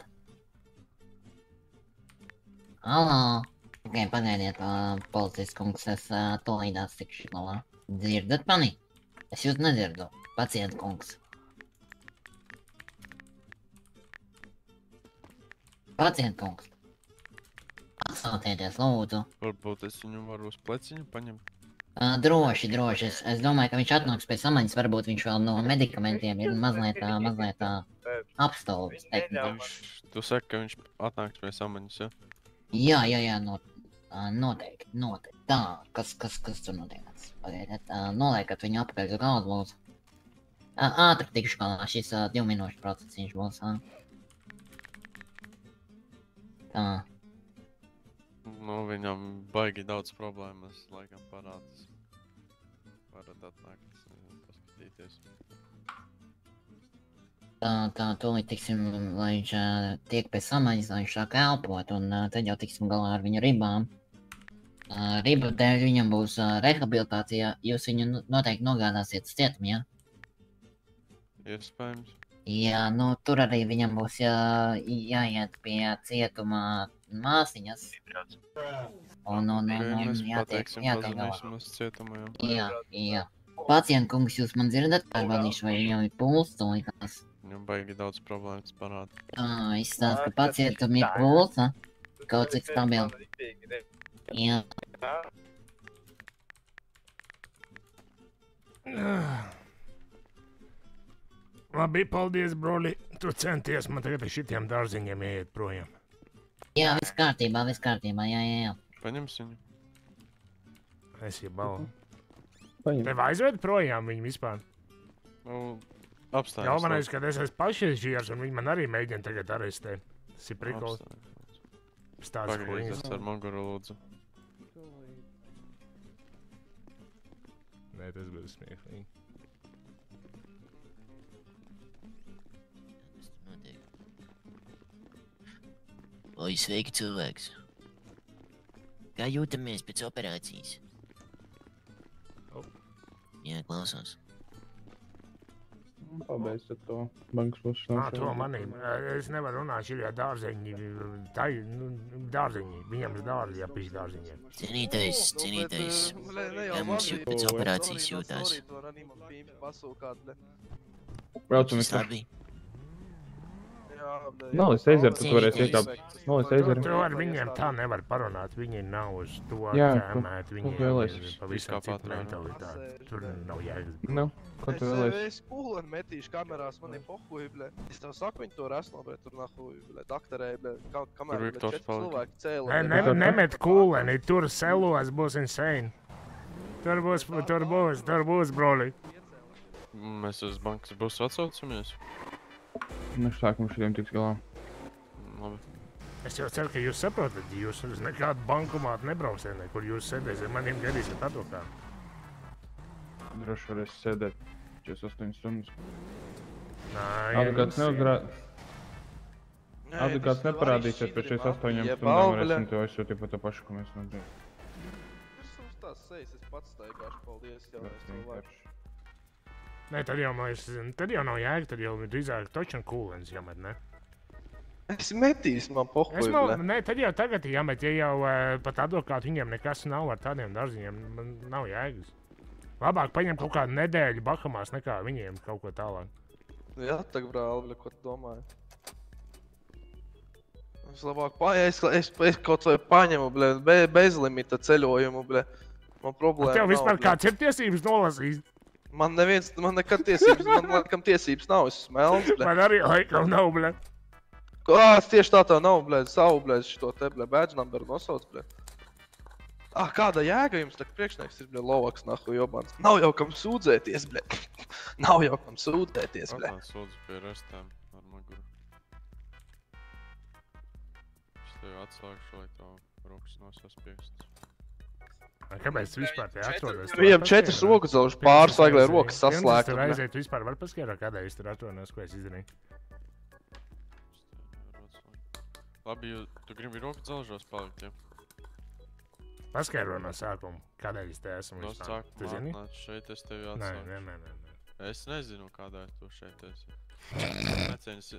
Speaker 10: Halo. Ok, pagaidiet, policis kungs, es tolīdās tikšu galā. Dzirdat mani? Es jūs nedzirdu, pacient kungs. Pacient kungs. Atsautieties, lūdzu.
Speaker 7: Varbūt es viņu varu uz pleciņu paņemt.
Speaker 10: Droši. Es domāju, ka viņš atnāks pie samaņas, varbūt viņš vēl no medikamentiem ir mazliet apstāvis.
Speaker 7: Tu saki, ka viņš atnāks pie samaņas,
Speaker 10: ja? Jā, noteikti. Tā, kas tur notiek? Pagaidiet, noliekat viņu apakaļ uz galdu, lūdzu. Ātri tikšu galā, šis 2 minūšu procesiņš būs. Tā.
Speaker 7: Nu, viņam baigi daudz problēmas, laikam parādās. Varat atnākt, paskatīties.
Speaker 10: Tā, tūlīt tiksim, lai viņš tiek pie samaņas, lai viņš sāk elpot, un tad jau tiksim galā ar viņu ribām. Ribu dēļ viņam būs rehabilitācija, jūs viņu noteikti nogādāsiet uz cietumu, jā?
Speaker 7: Iespējams.
Speaker 10: Jā, nu tur arī viņam būs jāiet pie cietuma māsiņas. Un jātiek galā. Jā. Pacient kungs, jūs man dzirdat, pārbaudīšu, vai viņam ir pulss likās?
Speaker 7: Viņam baigi daudz problēmas parāda.
Speaker 10: Izstāst, ka pacientam ir pulss, kaut cik stabili. Jā.
Speaker 2: Labi, paldies, broli. Tu centies man tagad ar šitiem dārziņiem ieiet projām.
Speaker 10: Jā, viss kārtībā, jā.
Speaker 7: Paņems viņu.
Speaker 2: Es jau balu. Tev aizved projām viņu vispār?
Speaker 7: Nu, apstājums.
Speaker 2: Galvenais, kad es esmu pašrežģījās, un viņi man arī mēģina tagad arestēt. Tas ir prikols. Stāsts, ko viņas.
Speaker 7: Pagaidies ar muguru, lūdzu.
Speaker 2: Nē, tas būs smieklīgi.
Speaker 12: Oi, sveiki, cilvēks. Kā jūtamies pēc operācijas? Jā, klausos.
Speaker 13: Pabeidz ar to bankas puses.
Speaker 2: To manīm. Es nevaru runāt šajā dārzeņi. Tā ir dārzeņi. Viņam ir dārzi, jā, piši dārzeņiem.
Speaker 12: Cienītais. Kā mums pēc operācijas jūtās?
Speaker 13: Braucam visā. Nav, es eizeru, tu varēsi iekāpt. Nav, es eizeru.
Speaker 2: Tu ar viņiem tā nevar parunāt. Viņi nav uz to tēmēt. Viņi ir pavisam citu mentalitāti. Tur nav jēgas.
Speaker 13: Nu, ko tu vēlēsi?
Speaker 4: Es pūleni metīšu kamerās, man ir pohuji, ble. Es tev saku, viņi to resno, ble, tur nahuji, ble, dakterēji, ble, kamēr, ble, 4 cilvēki cēlē.
Speaker 2: Nemet kūleni, tur selos būs insane. Tur būs, broli.
Speaker 7: Mēs uz bankas busu atsaucamies?
Speaker 13: Mēs sākam šitiem tiks galā.
Speaker 7: Labi.
Speaker 2: Es jau ceru, ka jūs saprotat, jūs uz nekādu bankomātu nebrauksiet, kur jūs sēdēsiet, maniem gadīsiet advokātu.
Speaker 13: Droši varēs sēdēt 48 stundas. Advokāts neparādīsies pēc 48 stundām, varēsim tev aizsūtīt pa to pašu, ko mēs nodarījām.
Speaker 4: Es uz tās sejas, es pats staigāšu, paldies, jau es cilvēku.
Speaker 2: Nē, tad jau nav jēga, tad jau drīzāk točan kūlens jāmet, ne?
Speaker 4: Es metīs, man pohuji, ble.
Speaker 2: Nē, tad jau tagad jāmet, ja jau pat advokātu viņiem nekas nav ar tādiem dārziņiem, nav jēgas. Labāk paņem kaut kādu nedēļu Bahamās nekā viņiem kaut ko tālāk.
Speaker 4: Jā, tak, brāli, ble, ko tu domāji? Es labāk es kaut vai paņemu, ble, bezlimita ceļojumu, ble. Man problēma nav,
Speaker 2: tev vispār kāds ir tiesības nolasīt?
Speaker 4: Man nekad tiesības, man laikam tiesības nav, es esmu melns, ble.
Speaker 2: Man arī laikam nav, ble.
Speaker 4: Tieši tā nav, ble, savu, ble, šito te, ble, badge numberu nosauc, ble. Kāda jēga jums tak priekšnieks ir, ble, lovaks, nahu, jobans. Nav jau kam sūdzēties, ble. Nav jau kam sūdzēties, ble.
Speaker 7: Kādā sūdzu pie restēm ar maguru. Es tevi atslēgšu, lai tavu rokas nosaspiestas.
Speaker 2: Kāpēc tu vispār te atrodas?
Speaker 4: Viņam 4 rokas zaužu pāris vajag, lai rokas saslēgtu.
Speaker 2: Tur aiziet, tu vispār var paskaidrot, kādā es tur atrodas, ko es izdarīju?
Speaker 7: Labi, tu gribi rokas zaužos palikt, ja?
Speaker 2: Paskaidro no sākuma, kādēļ es te esmu
Speaker 7: vispār. No sākuma atnāc šeit, es tevi atslēgšu.
Speaker 2: Nē.
Speaker 7: Es nezinu, kādēļ tu šeit esi.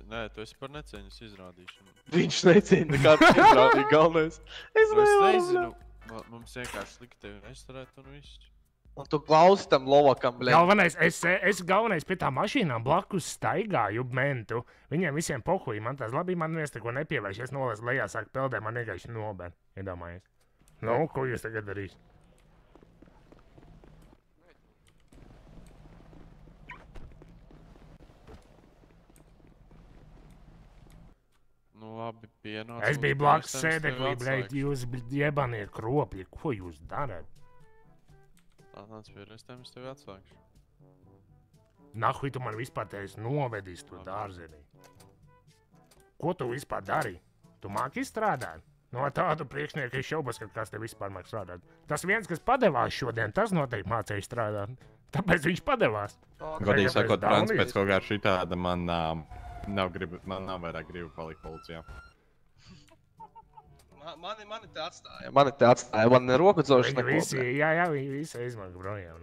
Speaker 7: Nē, tu esi par necieņas izrādīšanu.
Speaker 4: Viņš necieņa nekāds izrādīja, galvenais.
Speaker 7: Es nezinu. Mums vienkārši lika tevi nestarēt un viss.
Speaker 4: Un tu klausi tam lovakam, ble.
Speaker 2: Galvenais, es galvenais pie tā mašīnām blakus staigāju mentu. Viņiem visiem pohuji, man tās labi, man viens neko nepievērš. Es nolasu lejā, sāk peldēt, man vienkārši nober. Iedomājies. Nu, ko jūs tagad darīs?
Speaker 7: Nu labi, pienāc.
Speaker 2: Es biju blakus sēdeklī, blēģi, jūs jebanie kropļi, ko jūs darat?
Speaker 7: Nāc pie restēm, es tevi atslēgšu.
Speaker 2: Nahuj, tu man vispār te esi novedis to dārzenī. Ko tu vispār dari? Tu māki strādāt? No tādu priekšnieku es šaubos, ka kas te vispār māk strādāt. Tas viens, kas padevās šodien, tas noteikti mācēja strādāt. Tāpēc viņš padevās.
Speaker 7: Godīgi sakot, Frans, pēc kaut kā šitāda man nav vairāk gribu palikt policijā.
Speaker 4: Mani te atstāja. Man roku dzaužas neko.
Speaker 2: Jā, viņi visi aizmaka projām.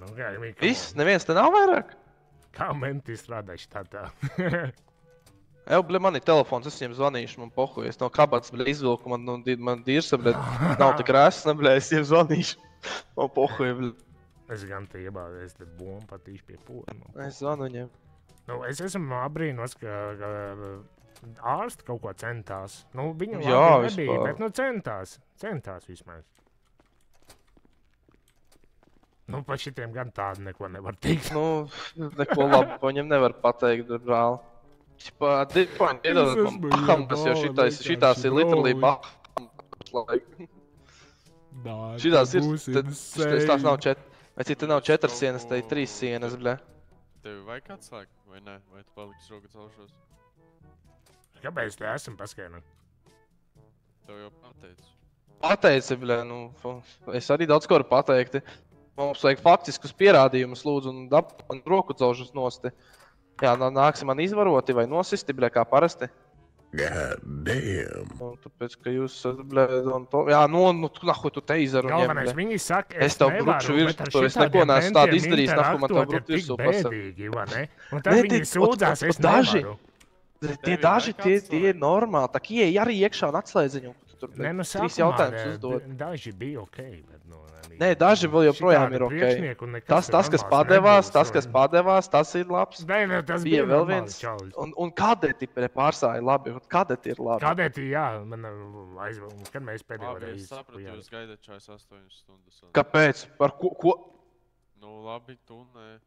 Speaker 4: Viss? Neviens te nav vairāk?
Speaker 2: Kā menti strādājuši tā?
Speaker 4: Ew, ble, man ir telefons, es viņiem zvanīšu, man pohuji. Es no kabatas, ble, izvilku, man dirsa, ble, nav tik resna, ble, es viņiem zvanīšu. Man pohuji, ble.
Speaker 2: Es gan te iebādu, es te bombu patīšu pie poļa.
Speaker 4: Es zvanu viņiem.
Speaker 2: Nu, es esmu abrīnos, ka ārsti kaut ko centās. Nu, viņam
Speaker 4: jā,
Speaker 2: nebija, bet nu centās vismaz. Nu, pa šitiem gan tādu neko nevar teikt.
Speaker 4: Nu, neko labu, ko viņam nevar pateikt, brāl. Iedodat man Bahamas, jo šitās ir literally Bahamas. Šitās tās nav 4. Vai cita nav 4 sienas, tai 3 sienas, ble.
Speaker 7: Tevi vajag atslēgt, vai ne? Vai tu paliksi rokas celšos?
Speaker 2: Kāpēc te esam paskaidrot?
Speaker 7: Tev jau pateicu.
Speaker 4: Pateici, ble, nu, es arī daudz ko varu pateikt. Mums vajag faktiskus pierādījumus, lūdzu, un man roku celšos nosti. Jā, nāksi man izvaroti vai nosisti, ble, kā parasti.
Speaker 8: God damn.
Speaker 4: Tāpēc, ka jūs esat, blēd, un to... Jā, nahu tu teizaru ņem,
Speaker 2: Galvenais,
Speaker 4: blēd.
Speaker 2: viņi saka,
Speaker 4: Es tev bruču virsū, es neko neesmu tādu izdarījis, nahu man tev bruču virsū pasaka.
Speaker 2: Bēdīgi, vai ne? Un tad viņi sūdzās, es nevaru.
Speaker 4: Tie daži, tie ir normāli, tā kā ieej arī iekšā un atslēdz viņu. Tur
Speaker 2: Nē, nu
Speaker 4: trīs
Speaker 2: sākumā
Speaker 4: jautājumus uzdod.
Speaker 2: daži bija okei, bet nu...
Speaker 4: Nē, daži vēl joprojām ir okei. Tas, kas padevās, tas ir labs.
Speaker 2: Nē, tas bija
Speaker 4: vēl
Speaker 2: normāls
Speaker 4: viens.
Speaker 2: čalis.
Speaker 4: Un kadeti pārstāja labi, un kadeti ir labi.
Speaker 2: Kadeti, jā, man aizvēl, kad mēs pēdējo
Speaker 7: Labi,
Speaker 2: reizi.
Speaker 7: es sapratu, jūs gaidat 48 stundas.
Speaker 4: Kāpēc? Par ko?
Speaker 7: Nu, labi, tu nē.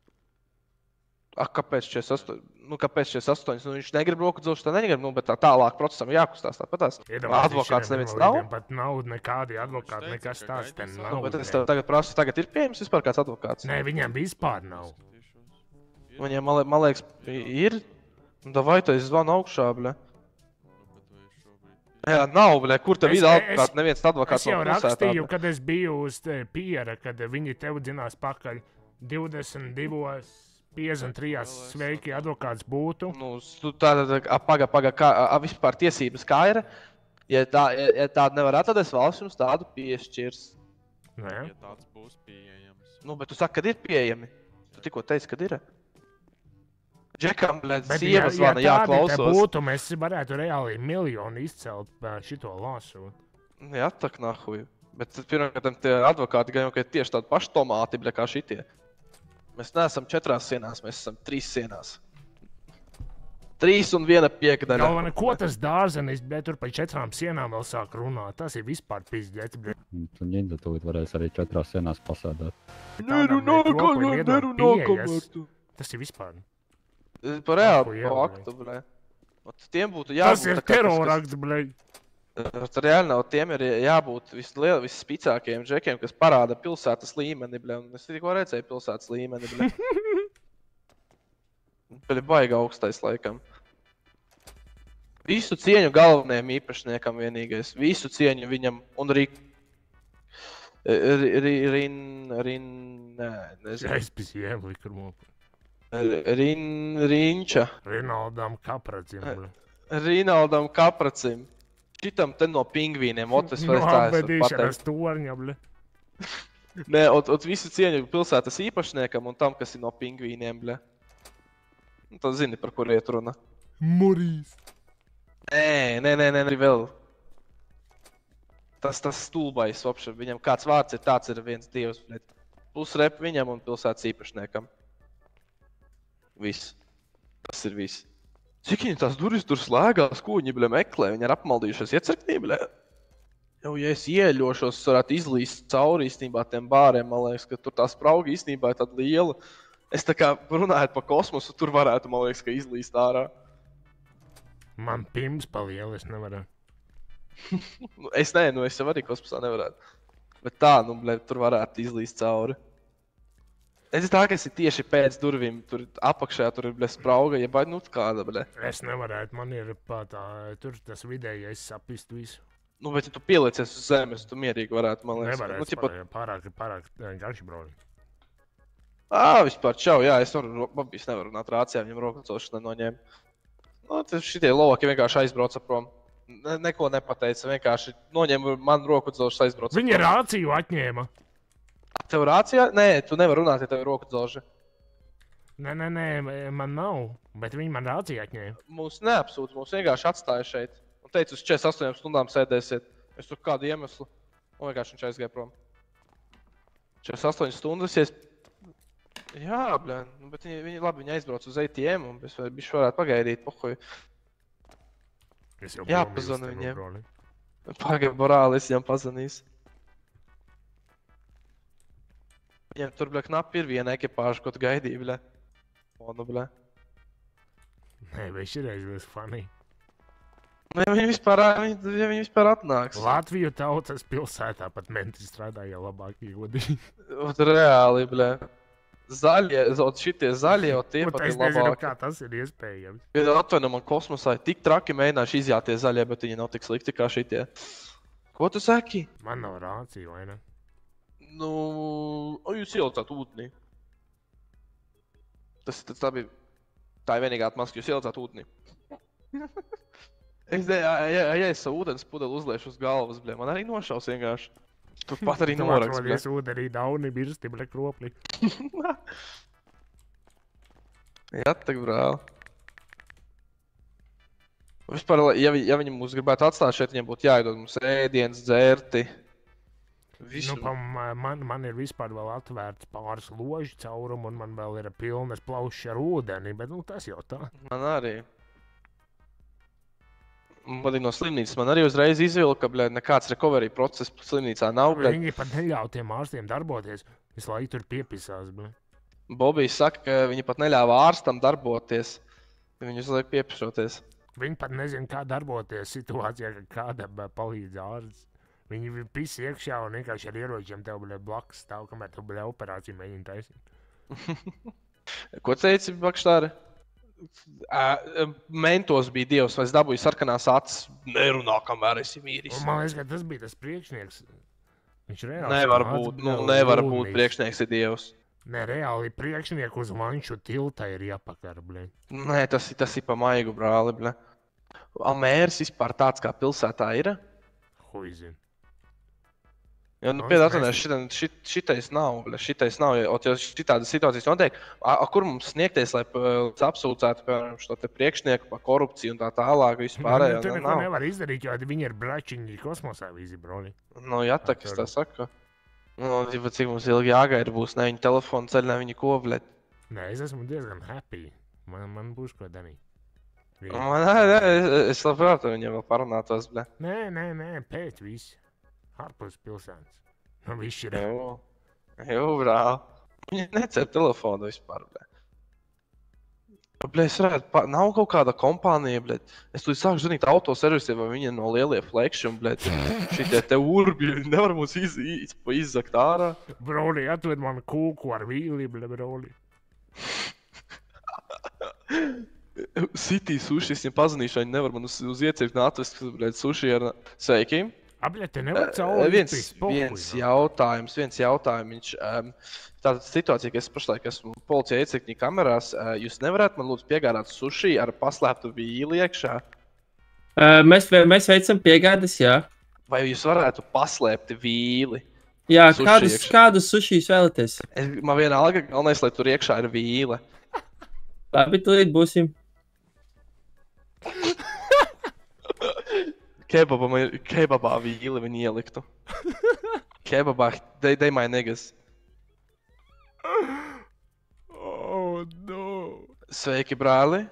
Speaker 4: Kāpēc 48? Nu, kāpēc 48? Nu, viņš negrib roku dzelžu, tā negrib, nu, bet tā tālāk procesam jākustās tāpatās. Advokāts neviens nav.
Speaker 2: Pat nav nekādi advokāti, nekas tāds te nav.
Speaker 4: Bet es tev tagad prasu, tagad ir pieejams vispār kāds advokāts?
Speaker 2: Nē, viņiem vispār nav.
Speaker 4: Viņiem, man liekas, ir. Nu, davai, tu esi zvanu augšā, bļa. Jā, nav, bļa, kur tev ir advokāts, neviens advokāts
Speaker 2: nav pilsētā. Es jau rakstīju,
Speaker 4: bļa.
Speaker 2: kad es biju uz Piera, kad viņi tev dzinās pakaļ 22.53. Sveiki, advokāts būtu.
Speaker 4: Nu, paga, kā vispār tiesības kā ir? Ja tāda nevar atradēs, valsts jums tādu piešķirs.
Speaker 2: Nē.
Speaker 7: Ja tāds būs pieejams.
Speaker 4: Nu, bet tu saki, kad ir pieejami. Tu tikko teici, kad ir. Džekam, blēd, sieva zvana, jāklausos.
Speaker 2: Ja tādi te būtu, mēs varētu reāli miljonu izcelt šito lasu.
Speaker 4: Jā, tak nahuj. Bet pirmkārt, tie advokāti gan jau, ka ir tieši tādi paši tomāti, bļa, kā šitie. Mēs neesam 4 sienās, mēs esam 3 sienās. 3 un 1 piekdaļa.
Speaker 2: Galvenai, ko tas dārzenis, bet tur pa 4 sienām vēl sāk runāt. Tas ir vispār pizdzēts, bet...
Speaker 6: Tu ņemda tūlīt varēs arī 4 sienās pasādāt.
Speaker 2: Tas ir vispār.
Speaker 4: Par reāli, pa aktu, blē. Tiem būtu jābūt...
Speaker 2: Tas ir terorakts, blē.
Speaker 4: Reāli nav, tiem ir jābūt visspicākajiem džekiem, kas parāda pilsētas līmeni, bļa. Un es tikko redzēju pilsētas līmeni, bļa. Bļa, baiga augstais laikam. Visu cieņu galvenajam īpašniekam vienīgais. Visu cieņu viņam un Rinča.
Speaker 2: Rinaldam Kapracim, bļa.
Speaker 4: Rinaldam Kapracim. Šitam te no pingvīniem, es vairs tā esmu
Speaker 2: apbedīšanas torņa, bļa.
Speaker 4: Nē, visu cieņu pilsētas īpašniekam un tam, kas ir no pingvīniem, bļa. Nu, tad zini, par kur iet runa.
Speaker 2: Morīs.
Speaker 4: Nē, vēl. Tas stulbais, opši, viņam kāds vārds ir, tāds ir viens dievs, bļa. Pusrep viņam un pilsētas īpašniekam. Viss. Tas ir viss. Cik viņi tās durvis tur slēgās, ko viņi, bļa, meklē? Viņi ir apmaldījušies iecirknī, bļa. Jau, ja es ieļošos, varētu izlīst cauri īstenībā tiem bāriem, man liekas, ka tur tā sprauga īstenībā ir tāda liela. Es tā kā runājot pa kosmosu, tur varētu, man liekas, ka izlīst ārā.
Speaker 2: Man pims pa lielu, es nevaru.
Speaker 4: Es jau arī kosmosā nevarētu. Bet tā, nu, bļa, tur varētu izlīst cauri. Es tā, ka esi tieši pēc durvīm, tur apakšā, tur ir, bļa, sprauga, ja baid, nu, kāda, bļa.
Speaker 2: Es nevarētu, man ir tā, tur tas vidējais sapist visu.
Speaker 4: Nu, bet ja tu pieliecies uz zemes, tu mierīgi varētu, man liekas.
Speaker 2: Nevarētu, pārāk garši broļi.
Speaker 4: Vispār, čau, jā, es nevaru runāt rācijā, viņam roku celšanai noņēma. Nu, šitie loki vienkārši aizbrauca prom. Neko nepateica, vienkārši noņēma man roku celšas aizbrauca prom.
Speaker 2: Viņa rāciju atņēma.
Speaker 4: Tev rācijā? Nē, tu nevar runāt, ja tev ir roku dzelži.
Speaker 2: Nē, man nav, bet viņi man rāciju atņēma.
Speaker 4: Mūs neapsūdz, mūs vienkārši atstāja šeit. Un teica, uz 48 stundām sēdēsiet. Es tur kādu iemeslu. Un vienkārši viņš aizgāja prom. 48 stundas, ja es... Jā, bļa, bet viņi aizbrauc uz ATM un viņš varētu pagaidīt, pohuj. Jāpazvana viņiem. Pagaid, Borāli, es viņam pazvanīšu. Viņam tur, bļa, knapi ir viena ekipāža, ko tu gaidīji, bļa. Onu, bļa.
Speaker 2: Nē, vai šīreiz būs funny.
Speaker 4: Ja viņi vispār atnāks.
Speaker 2: Latviju tautas pilsētā pat menti strādāja labāk iegudīgi.
Speaker 4: Reāli, bļa. Zaļie, šitie zaļie, tie pat ir labāki.
Speaker 2: Es nezinu, kā tas ir iespējams.
Speaker 4: Kad atvainu, man kosmosā ir tik traki mēģinājuši izjāt tie zaļie, bet viņi nav tik slikti kā šitie. Ko tu saki?
Speaker 2: Man nav rācija, vai ne?
Speaker 4: Nu, jūs ielicāt ūdeni. Tā bija tā vienīgā atmaska, jūs ielicāt ūdeni. Ja es savu ūdens pudeli uzliešu uz galvas, bļē, man arī nošaus vienkārši. Turpat arī noraks, bļē.
Speaker 2: Tu atrodies ūdenī dauni, birsti, bļē, kropli.
Speaker 4: Jā, tak, brāl. Vispār, ja viņi mūs gribētu atstāt šeit, viņiem būtu jāiedod mums ēdienas, dzērti. Visu.
Speaker 2: Nu, man ir vispār vēl atvērts pāris ložu caurumu, un man vēl ir pilnas plaušas ar ūdeni, bet, nu, tas jau tā.
Speaker 4: Man arī. Man no slimnīcas man arī uzreiz izvilka, bļē, nekāds recovery process slimnīcā nav, bļē.
Speaker 2: Viņi pat neļauj tiem ārstiem darboties, visu laiku tur piepisās, bļē.
Speaker 4: Bobijs saka, ka viņi pat neļāva ārstam darboties, viņi visu laiku piepišoties.
Speaker 2: Viņi pat nezina, kā darboties situācijā, ka kādam palīdz ārsts. Viņi pisi iekšā un vienkārši ar ieročiem tev, bļē, blakus stāv, kamēr tu, bļē, operāciju mēģini taisīt.
Speaker 4: Ko teici, Bakštāri? Mentos bija dievs, vai es dabūju sarkanās acis, nerunā, kamēr esi mīris.
Speaker 2: Man liekas, ka tas bija tas priekšnieks. Viņš reāli...
Speaker 4: Nevar būt priekšnieks ir dievs.
Speaker 2: Nē, reāli priekšnieku uz Vanšu tilta ir jāpakar, bļē.
Speaker 4: Nē, tas ir pa maigu, brāli, bļē. Mērs vispār tāds kā pilsētā ir?
Speaker 2: Hui zin.
Speaker 4: Jo, nu, piedātunēs, šitais nav, bļē, šitais nav, ja šitādas situācijas notiek. Kur mums sniegties, lai apsūdzētu, piemēram, šo te priekšnieku par korupciju un tā tālāk vispārējo?
Speaker 2: Tu neko nevar izdarīt, jo viņi ir bračiņi kosmosā visi, broli.
Speaker 4: Nu, jā, tā, kas tā saka. Nu, cik mums ilgi jāgaida būs, ne viņa telefonu ceļ, ne viņa ko, bļē.
Speaker 2: Nē, es esmu diezgan happy. Man būs ko darīt.
Speaker 4: Es labprāt, viņiem vēl parunātos, bļē.
Speaker 2: Nē, pēc visi. Ārpus pilsētas. Nu, viss ir.
Speaker 4: Jū, brāl. Viņi necer telefonu vispār, bļē. Bļē, es varētu, nav kaut kāda kompānija, bļē. Es tu sāku zvanīt autoservisiem, vai viņi no lielie flekši, un, bļē, šitie te urbi, viņi nevar mums izzakt ārā.
Speaker 2: Broli, atved man kūku ar vīli, bļē, broli.
Speaker 4: City sushi, es viņam pazvanīšu, viņi nevar man uz iecirkni atvest, bļē, sushi ar... Sveiki!
Speaker 2: Abļē, te nevar cauri
Speaker 4: viens jautājums, viņš, tāda situācija, ka es pašlaik esmu policijā iecirkņī kamerās, jūs nevarētu man lūdzu piegādāt sushi ar paslēptu vīli iekšā?
Speaker 9: Mēs veicam piegādes, jā.
Speaker 4: Vai jūs varētu paslēpt vīli?
Speaker 9: Jā, kādus sušīs vēlaties?
Speaker 4: Man vienalga, galvenais, lai tur iekšā ir vīle.
Speaker 9: Labi, tūlīt būsim.
Speaker 4: Kebabā vīli viņi ieliktu. Kebabā, they my niggas.
Speaker 2: Oh, no.
Speaker 4: Sveiki, brāli.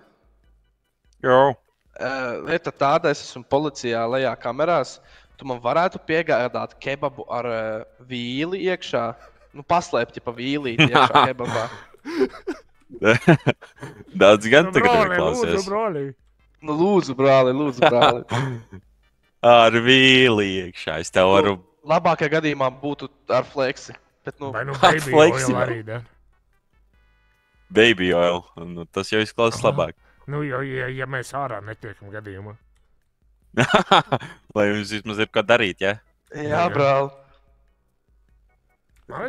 Speaker 7: Jo.
Speaker 4: Lieta tāda, es esmu policijā lejā kamerās. Tu man varētu piegādāt kebabu ar vīli iekšā? Nu, paslēpt, ja pa vīlīti iekšā kebabā.
Speaker 7: Daudz gan tagad ir klausies.
Speaker 2: Lūdzu, brāli.
Speaker 4: Nu, lūdzu, brāli.
Speaker 7: Ar vīli iekšā, es tev varu...
Speaker 4: Labākajā gadījumā būtu ar fleksi. Bet, nu,
Speaker 2: vai nu baby oil arī, da?
Speaker 7: Baby oil, nu, tas jau izklausās labāk.
Speaker 2: Nu, ja mēs ārā netiekam gadījumā.
Speaker 7: Lai jums vismaz ir ko darīt, ja?
Speaker 4: Jā, brāl.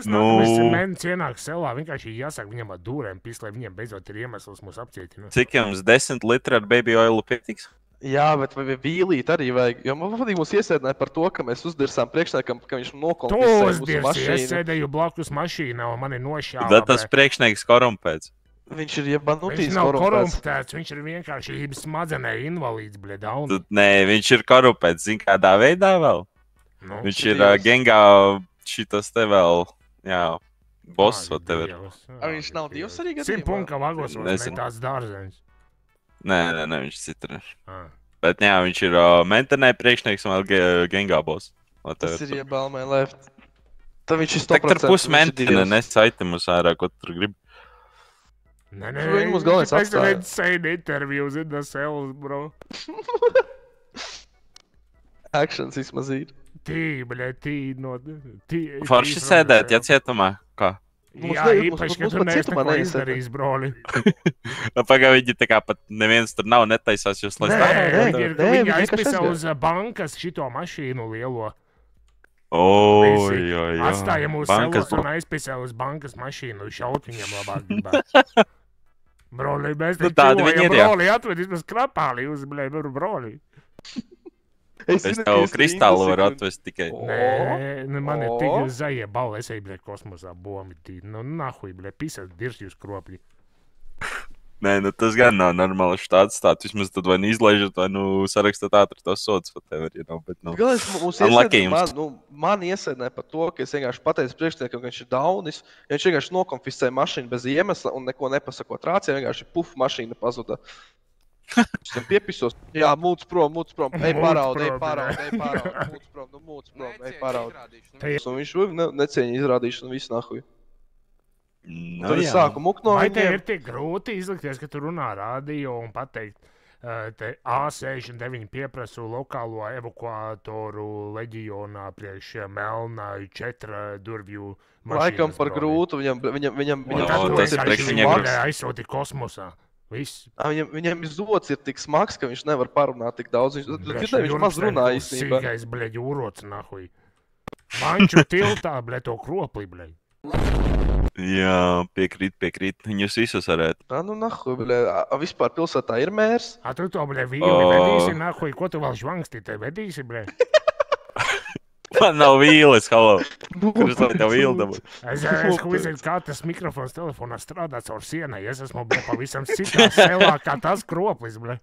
Speaker 2: Es nākamais mēnesis ienāk selā, vienkārši jāsāk viņam ar dūrēm pist, lai viņiem beidzot ir iemesls mūs apcietināt.
Speaker 7: Cik jums 10 litri ar baby oilu pietiks?
Speaker 4: Jā, bet vai vīlīt arī vajag, jo man patīk mūs iesēdināja par to, ka mēs uzdirsām priekšniekam, ka viņš nokonfiscēja mūsu mašīnu.
Speaker 2: Es sēdēju blakus mašīnā un mani nošāva.
Speaker 7: Bet tas priekšnieks korumpēts.
Speaker 4: Viņš ir jebanutīs
Speaker 2: korumpēts. Viņš nav korumpēts, viņš ir vienkārši smadzenē invalīds, bļē, dauni.
Speaker 7: Nē, viņš ir korumpēts, zin kādā veidā vēl?
Speaker 2: Nu,
Speaker 7: viņš ir gengā šitas te vēl, jā, boss, whatever.
Speaker 4: Viņš nav dievs arī gadījumā?
Speaker 2: 100 punka vagos, ne tāds dārzeņš.
Speaker 7: Nē, viņš citra. Bet jā, viņš ir mentenē priekšnieks un vēl gengā boss.
Speaker 4: Tas ir iebalmē left. Tad viņš ir 100%.
Speaker 7: Tak tur pus mentene, nes aitemus ārā, ko tur grib.
Speaker 2: Nē, viņi mums galvenais atstāja. Es sēdu interviews in the cells, bro.
Speaker 4: Actions vismaz ir.
Speaker 7: Forši sēdēt, ja cietumā? Kā?
Speaker 2: Jā, īpaši, ka tu neesi neko izdarījis, broli.
Speaker 7: Pagā viņi tā kā pat neviens tur nav netaisās jūs, lai
Speaker 2: stāvētu. Viņi aizpisa uz bankas šito mašīnu lielo. Atstāja mūsu selos un aizpisa uz bankas mašīnu, šaut viņam labāk gribētu. Broli, mēs te čilojam, broli, atved vismaz krapāli uz, broli.
Speaker 7: Es tev kristālu varu atvest tikai.
Speaker 2: Nē, man ir tik zaļie balli, es eju, bļē, kosmosā bomitīt. Nu, nahuj, bļē, pisat dirši jūs kropļi.
Speaker 7: Nē, nu tas gan nav normāli štāds stāt. Vismaz tad vai nu izlaižat, vai nu sarakstat ātri tos sods, whatever, you know, bet nu...
Speaker 4: Man iesēdināja par to, ka es vienkārši pateicu priekšniekam, ka viņš ir daunis, ja viņš vienkārši nokonfiscēja mašīnu bez iemesla un neko nepasakot rācijā, vienkārši puf, mašīna pazuda. Es tam piepisos, jā, mūc prom, ej paraud, ej paraud, mūc prom, ej paraud. Un viņš necieņa izrādīšanu visu nahuj. Tad es sāku mukt no
Speaker 2: viņiem. Vai tev ir tik grūti izlikties, ka tu runā radio un pateikt, te A69 pieprasu lokālo evakuātoru leģionā priekš melnā 4 durvju mašīnas?
Speaker 4: Laikam par grūtu, viņam
Speaker 2: aizsūti kosmosā.
Speaker 4: Viņam izdots ir tik smags, ka viņš nevar parunāt tik daudz. Viņš maz runā īstenībā.
Speaker 2: Sīgais, bļeģ, urots, nahuj. Manču tiltā, bļeģ, to kropli, bļeģ.
Speaker 7: Jā, piekrīt. Viņus visus varētu.
Speaker 4: Nu, nahuj, bļeģ. Vispār pilsētā ir mērs?
Speaker 2: Tu to, bļeģ, vīli vedīsi, nahuj, ko tu vēl žvangstī te vedīsi, bļeģ?
Speaker 7: Man nav vīles, halo. Kurš lai tev vīli dabūt?
Speaker 2: Es zinu, kā tas mikrofons telefonā strādā caur sienai. Es esmu, bļeģ, pavisam citā selā, kā tas kroplis, bļeģ.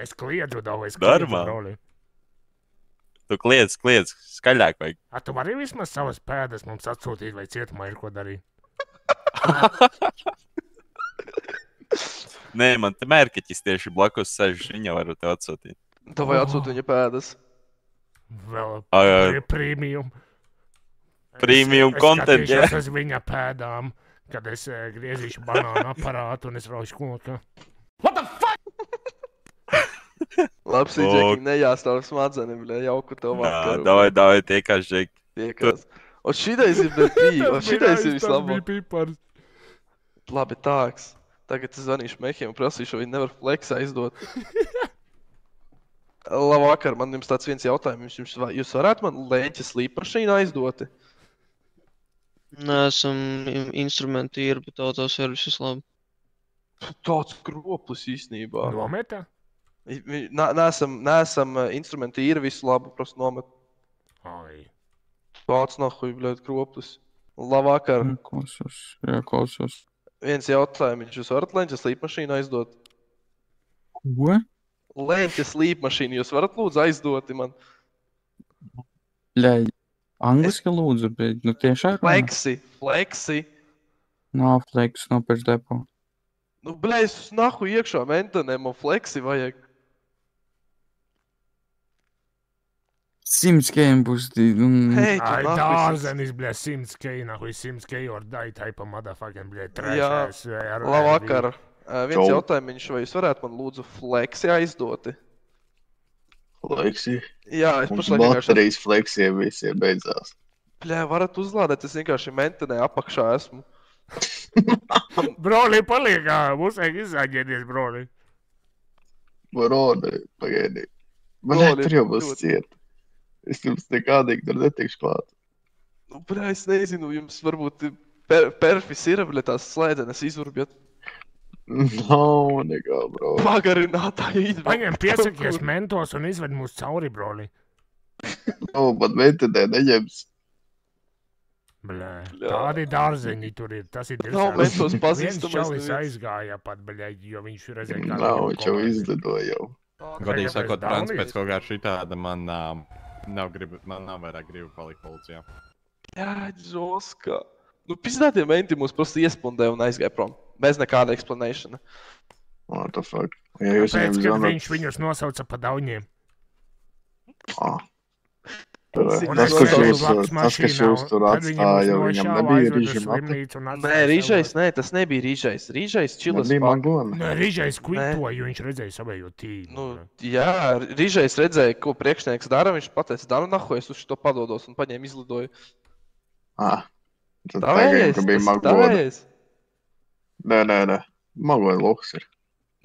Speaker 2: Es kliedzu, broli.
Speaker 7: Tu kliedz, skaļāk vajag.
Speaker 2: Tu vari vismaz savas pēdas mums atsūtīt, vai cietumā ir ko darīt?
Speaker 7: Nē, man te mērķeķis tieši blakus sēž, viņa varu te atsūtīt.
Speaker 4: Tu vai atsūt viņa pēdas?
Speaker 2: Vēl premium.
Speaker 7: Premium content, jā.
Speaker 2: Es skatīšos uz viņa pēdām, kad es griezīšu banānu aparātu un es raušu kokā. What the fuck?
Speaker 4: Labs, Džeki, nejāstāv smadzeni, bļē, jauku tev vakaru.
Speaker 7: Davai, tiekās, Džeki.
Speaker 4: Tiekās. O šitais ir bļē, o šitais ir vislabāk. Labi, tāks. Tagad es zvanīšu Mehiem un prasīšu, viņi nevar flex aizdot. Labvakar, man jums tāds viens jautājums. Jūs varētu man lēķes līpašīnu aizdoti?
Speaker 14: Neesam instrumenti bet autoservisus labi.
Speaker 4: Tāds kroplis īstenībā.
Speaker 2: Nometā?
Speaker 4: Neesam instrumenti visu labu, prosti nomet. Tāds nahuj, bļēt, kroplis. Labvakar.
Speaker 13: Klausos.
Speaker 4: Viens jautājums, jūs varat lēķes līpašīnu aizdot?
Speaker 13: Ko?
Speaker 4: Lēķes līpmašīnu jūs varat lūdzu aizdoti man?
Speaker 13: Ļai, angliski lūdzu, bet nu tiešām...
Speaker 4: Flexi.
Speaker 13: Nav flexi, nav pēc depo.
Speaker 4: Nu, bļai, es nahu iekšā mentenēm, man flexi vajag.
Speaker 13: 100k būs...
Speaker 2: Ai, dārzenis, bļai, 100k, nahu, 100k or die type of motherfucking, bļai, trešais.
Speaker 4: Jā, labvakar. Viens jautājums, vai jūs varētu man lūdzu flexi aizdoti?
Speaker 15: Flexi?
Speaker 4: Jā, es pašlaik
Speaker 15: vienkārši... Baterijas flexiem visiem beidzās.
Speaker 4: Bļā, varat uzlādēt, es vienkārši mentenē apakšā esmu.
Speaker 2: Broli, paliekā, mums vajag izzāģēties, broli.
Speaker 15: Broli, pagaidi. Man tur jau būs cieta. Es jums nekādīgi tur netikšu klāt.
Speaker 4: Nu, bļā, es nezinu, jums varbūt perfis ir, bļā, tās slēdenes izurbjat.
Speaker 15: Nav nekā, bro.
Speaker 4: Pagarinātāji izved.
Speaker 2: Paņem piesakies mentos un izved mūs cauri, broli.
Speaker 15: Nav, pat mentenē neņems.
Speaker 2: Bļā, tādi dārzeņi tur ir, tas ir
Speaker 4: Nav mentos pazīstamais.
Speaker 2: Viens čalis aizgāja pat, bļā, jo viņš redzēja kā...
Speaker 15: Nav, viņš jau izlidoja jau.
Speaker 16: Godīgi sakot, Brants pēc kaut kā šitāda man nav vairāk gribu palikt policijā.
Speaker 4: Jā, Džoska. Nu, pizdātie menti mūs prosti iespundē un aizgāja prom. Bez nekāda explanēšana.
Speaker 15: What the fuck?
Speaker 2: Tāpēc, kad viņš viņus nosauca pa dauņiem.
Speaker 15: Tas, kas jūs tur atstāja, viņam nebija rīžam
Speaker 4: atlikt? Nē, rīžais, nē, tas nebija rīžais. Rīžais čilas
Speaker 15: pak.
Speaker 2: Nē, rīžais kvitoja, jo viņš redzēja savējo tīmu.
Speaker 4: Nu, jā, rīžais redzēja, ko priekšnieks dara, viņš pateica, daru nahu, es uz to padodos un paņēmu izlidoju.
Speaker 15: Tad tagad, ka bija Magoda. Nē, Magoda lohs ir.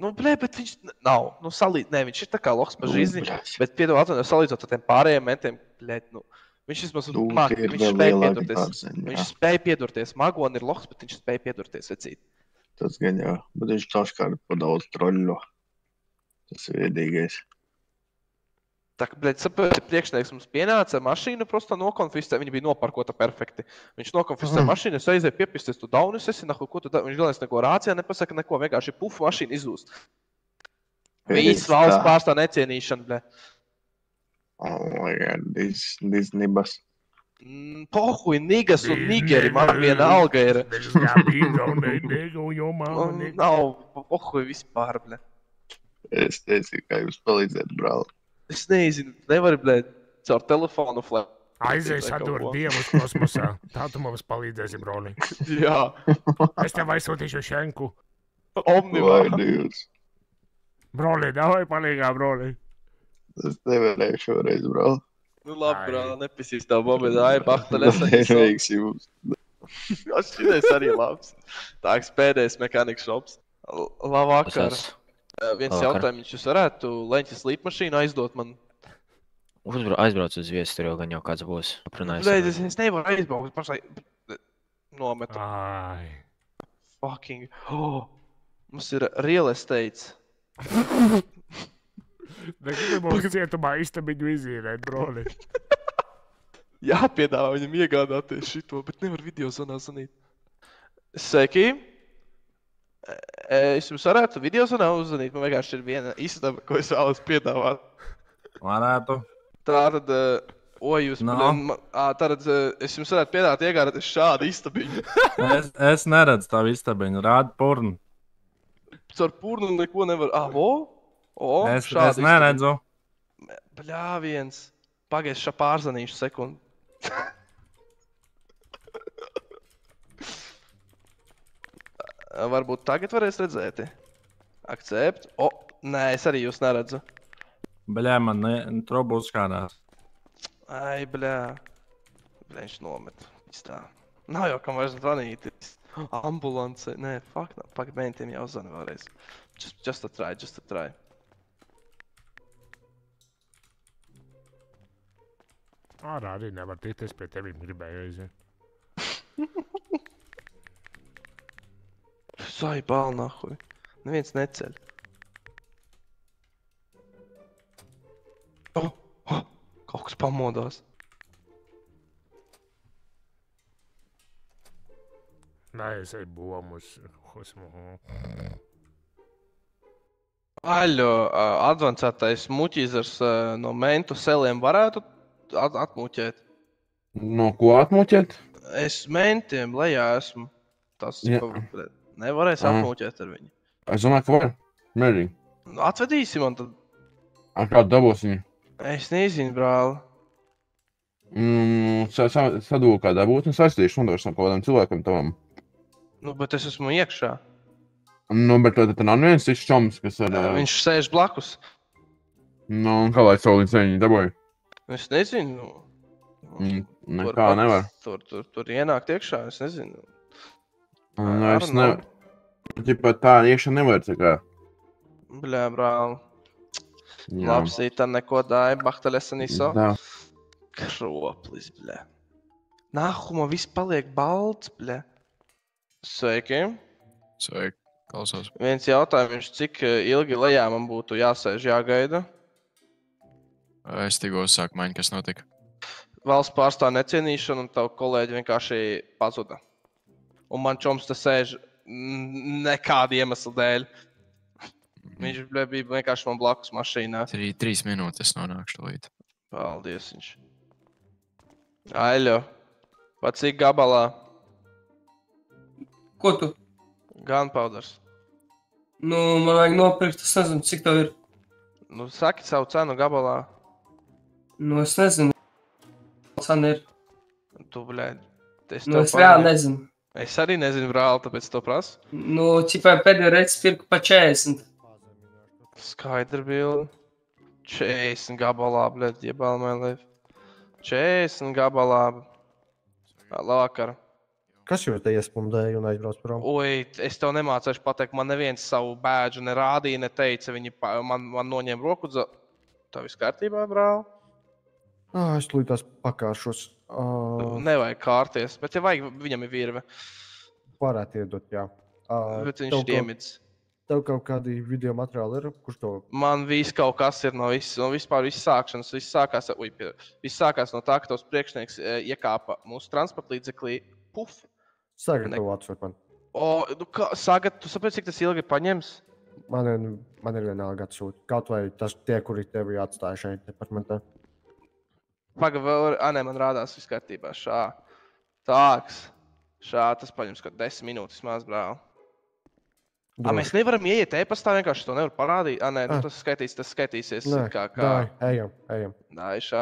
Speaker 4: Nu, blē, bet viņš nav. Nu, viņš ir tā kā lohs pa žizni, bet piedod atvainoju salīdzot ar tiem pārējiem mentiem, blē, nu, viņš vismaz māk, viņš spēja piedurties. Viņš spēja piedurties. Magona ir lohs, bet viņš spēja piedurties, vecīt.
Speaker 15: Tas gan jā, bet viņš taškārt pa daudz troļļo. Tas ir viedīgais.
Speaker 4: Tā kā, bļaļ, saproti, priekšnieks mums pienāca mašīnu, prosto nokonfiscē, viņa bija noparkota perfekti. Viņš nokonfiscē mašīnu, es aizēju piepisties, tu daunis esi, nahu, ko tu da... Viņš galvenais neko rācijā nepasaka, neko, vienkārši pufu mašīnu izzūst. Viss valsts pārstāv necienīšana, bļaļ.
Speaker 15: Oh my god, these nibas.
Speaker 4: Pohuj, nigas un nigeri, man viena alga ir. Nav, pohuj vispār, bļaļ.
Speaker 15: Es teicu, kā jums palīdzēt, brāl.
Speaker 4: Es nezinu, nevari, bļaļ, caur telefonu flēt.
Speaker 2: Aizies atdot Dievu uz kosmosā. Tā tu mums palīdzēsi, broli.
Speaker 4: Jā.
Speaker 2: Es tev aizsūtīšu šenku.
Speaker 4: Omnivā.
Speaker 15: Vai Dievs.
Speaker 2: Broli, davai palīgā, broli.
Speaker 15: Es nevarēju šoreiz, brāl.
Speaker 4: Nu labi, brāl, nepisīs tev mobiļu, Bachtel, es
Speaker 15: Neveiks jums.
Speaker 4: Šitais arī labs. Tāks pēdējais mekanikas šops. Labvakar. Viens jautājums, jūs varētu Leņķis līpmašīnu aizdot man?
Speaker 17: Aizbrauc uz viesu, tur jau gan jau kāds būs.
Speaker 4: Es nevaru aizbraukt, pašai nometu. Fucking. Mums ir real estates.
Speaker 2: Nekad mums cietumā istabiņu izīrēt, broli.
Speaker 4: Jāpiedāvā viņam iegādāties šito, bet nevar videozonā zanīt. Sveiki! Es jums varētu videozonā uzzanīt, man vienkārši ir viena istaba, ko es vēlos piedāvāt.
Speaker 18: Varētu.
Speaker 4: Tātad, tātad es jums varētu piedāvāt iegādāties šādu istabiņu.
Speaker 18: Es neredzu tavu istabiņu, rādi purnu.
Speaker 4: Caur purnu neko nevar...
Speaker 18: Es neredzu.
Speaker 4: Bļāviens. Pagaid, šā pārzanīšu sekundi. Varbūt tagad varēs redzēti. Akcept. Nē, es arī jūs neredzu.
Speaker 18: Bļā, man trobu uzskādās.
Speaker 4: Ai, bļā. Bļā, viņš nomet. Tā. Nav jau kam vairs zvanīt. Ambulance. Nē, fuck, pagaid, mēntiem jau zani vēlreiz. Just a try.
Speaker 2: Ārā arī nevar tikt, es pie tevīm gribēju aiziet.
Speaker 4: Sai, bāl, nahuj. Neviens neceļ. Kaut kas pamodās.
Speaker 2: Nē, es eju bomus.
Speaker 4: Aļo, advancētais muķīzars no mentu seliem varētu atmuķēt.
Speaker 16: No ko atmuķēt?
Speaker 4: Es mentiem lejā esmu. Tas nevarēs atmuķēt ar viņu.
Speaker 16: Es domāju, ka var. Mērīgi.
Speaker 4: Atvedīsi man tad.
Speaker 16: Ar kādu dabūs viņu?
Speaker 4: Es nezinu, brāli.
Speaker 16: Sadūlu kā dabūt un saistīšu nodošu no kaut kādam cilvēkam tavam.
Speaker 4: Nu, bet es esmu iekšā.
Speaker 16: Nu, bet tad nav neviens šis čoms, kas ar...
Speaker 4: Viņš sēž blakus.
Speaker 16: Nu, un kā lai savu līdz viņu dabūju?
Speaker 4: Es nezinu.
Speaker 16: Nekā nevar.
Speaker 4: Tur ienākt iekšā, es nezinu.
Speaker 16: Es nevaru. Ķipa tā iekšā nevar, tā kā.
Speaker 4: Bļā, brāl. Labsīt, tā neko dāja, Bachtel, es anīso. Kroplis, bļā. Nāhuma, viss paliek balts, bļā. Sveiki.
Speaker 3: Sveiki, klausos.
Speaker 4: Viens jautājums, cik ilgi lejā man būtu jāsēž, jāgaida?
Speaker 3: Es tikko sāku maiņu, kas notika.
Speaker 4: Valsts pārstāv necienīšanu un tavu kolēģi vienkārši pazuda. Un man čoms te sēž nekāda iemesla dēļ. Viņš bija vienkārši man blakus mašīnā.
Speaker 3: 3 minūtes nonākšu līdz.
Speaker 4: Paldies viņš. Aļo, pat cik gabalā?
Speaker 14: Ko tu?
Speaker 4: Gunpowders.
Speaker 14: Nu, man vajag nopirkt, es nezinu, cik tev ir.
Speaker 4: Nu, saki savu cenu gabalā.
Speaker 14: Nu, es nezinu. Cena ir.
Speaker 4: Tu, bļēd.
Speaker 14: Nu, es reāli nezinu.
Speaker 4: Es arī nezinu, brāli, tāpēc to prasu.
Speaker 14: Nu, ķipai pēdējo reizi pirku pa 40.
Speaker 4: Skaidra bildi. 40 gabalā, bļēd, jebālmēlēv. 40 gabalā. Labvakar.
Speaker 19: Kas jūs te iespumdēja un aizbrauc prom?
Speaker 4: Oi, es tev nemācēšu pateikt, man neviens savu bēdžu nerādīja, neteica, viņi man noņem roku dza... Tā viss kārtībā, brāl?
Speaker 19: Es līdās pakāršos.
Speaker 4: Nevajag kārties, bet ja vajag, viņam ir virve.
Speaker 19: Varētu iedot, jā.
Speaker 4: Bet viņš ir iemidz.
Speaker 19: Tev kaut kādi video materiāli ir, kurš to...
Speaker 4: Man viss kaut kas ir no vispār viss sākšanas. Viss sākās no tā, ka tos priekšnieks iekāpa mūsu transporta līdzeklī. Puf!
Speaker 19: Sagad tev atsūt man.
Speaker 4: Sagad, tu saproti, cik tas ilgi paņems?
Speaker 19: Man ir vienalga atsūt. Kaut vai tas tie, kuri tevi atstāja šeit departamentā.
Speaker 4: Vēl, man rādās viss kārtībā. Tāks. Tas paņems kaut 10 minūtes maz, brāl. Mēs nevaram ieiet e-pastā, vienkārši to nevar parādīt. Tas skaitīsies.
Speaker 19: Ejam.
Speaker 4: Šā.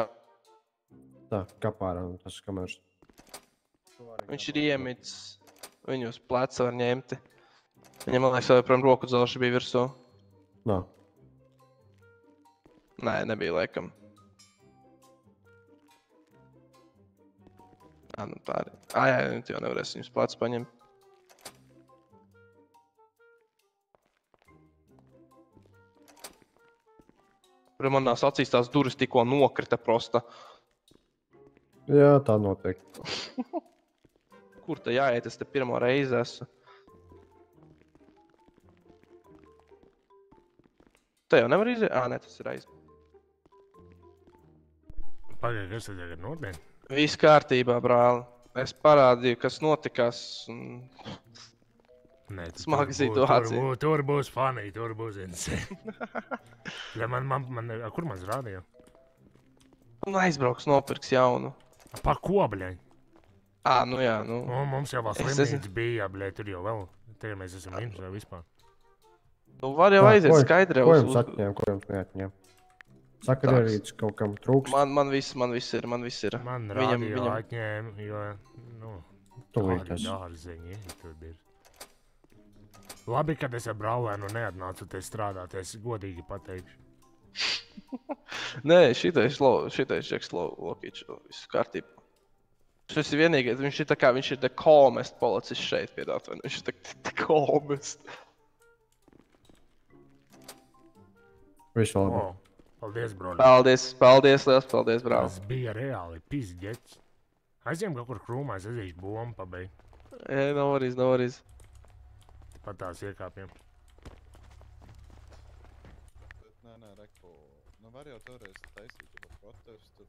Speaker 19: Tā, kapārā, tas kamērs.
Speaker 4: Viņš ir iemits. Viņu uz pleca var ņemti. Viņam, man liekas, joprojām roku dzelži bija virsū.
Speaker 19: Nā.
Speaker 4: Nē, nebija laikam. Tā arī. Jā, tu jau nevarēsi viņus plats paņemt. Manās acīs tās durvis tikko nokrita prosta.
Speaker 19: Jā, tā notiek.
Speaker 4: Kur te jāiet? Es te pirmo reizi esmu. Te jau nevar iziet? Nē, tas ir aiz.
Speaker 2: Pagaid, kas te tagad notiek?
Speaker 4: Viss kārtībā, brāli. Es parādīju, kas notikās. Smaga situācija.
Speaker 2: Tur būs funny, tur būs insane. Kur mans rādīja?
Speaker 4: Aizbrauks, nopirks jaunu.
Speaker 2: Pa ko, bļaļ?
Speaker 4: Nu jā, nu.
Speaker 2: Mums jau vēl slimnīca bija, bļaļ, tur jau vēl. Tagad mēs esam minus vai vispār.
Speaker 4: Nu var jau aiziet skaidri.
Speaker 19: Ko jums atņēma, ko jums neatņēma? Sakarierīts kaut kam trūkst.
Speaker 4: Man viss ir.
Speaker 2: Man rādīja atņēma, jo, kādi dārzeņi tur ir. Labi, kad es ar Braulēnu neatnācu te strādāt, es godīgi pateikšu.
Speaker 4: Nē, šitais Džeks Lokīčs, viss kārtībā. Šis ir vienīgais, viņš ir the calmest policists šeit piedāt, vai viņš ir the calmest.
Speaker 19: Visu labi.
Speaker 2: Paldies, broļi.
Speaker 4: Paldies, liels paldies, brāl.
Speaker 2: Tas bija reāli pizģets. Aizjām kaut kur krūmā, es aiziešu bombu pabeigt.
Speaker 4: Nav varīs.
Speaker 2: Pat tās iekāpjam.
Speaker 16: Nē, Reko. Var jau toreiz taisīt protestu.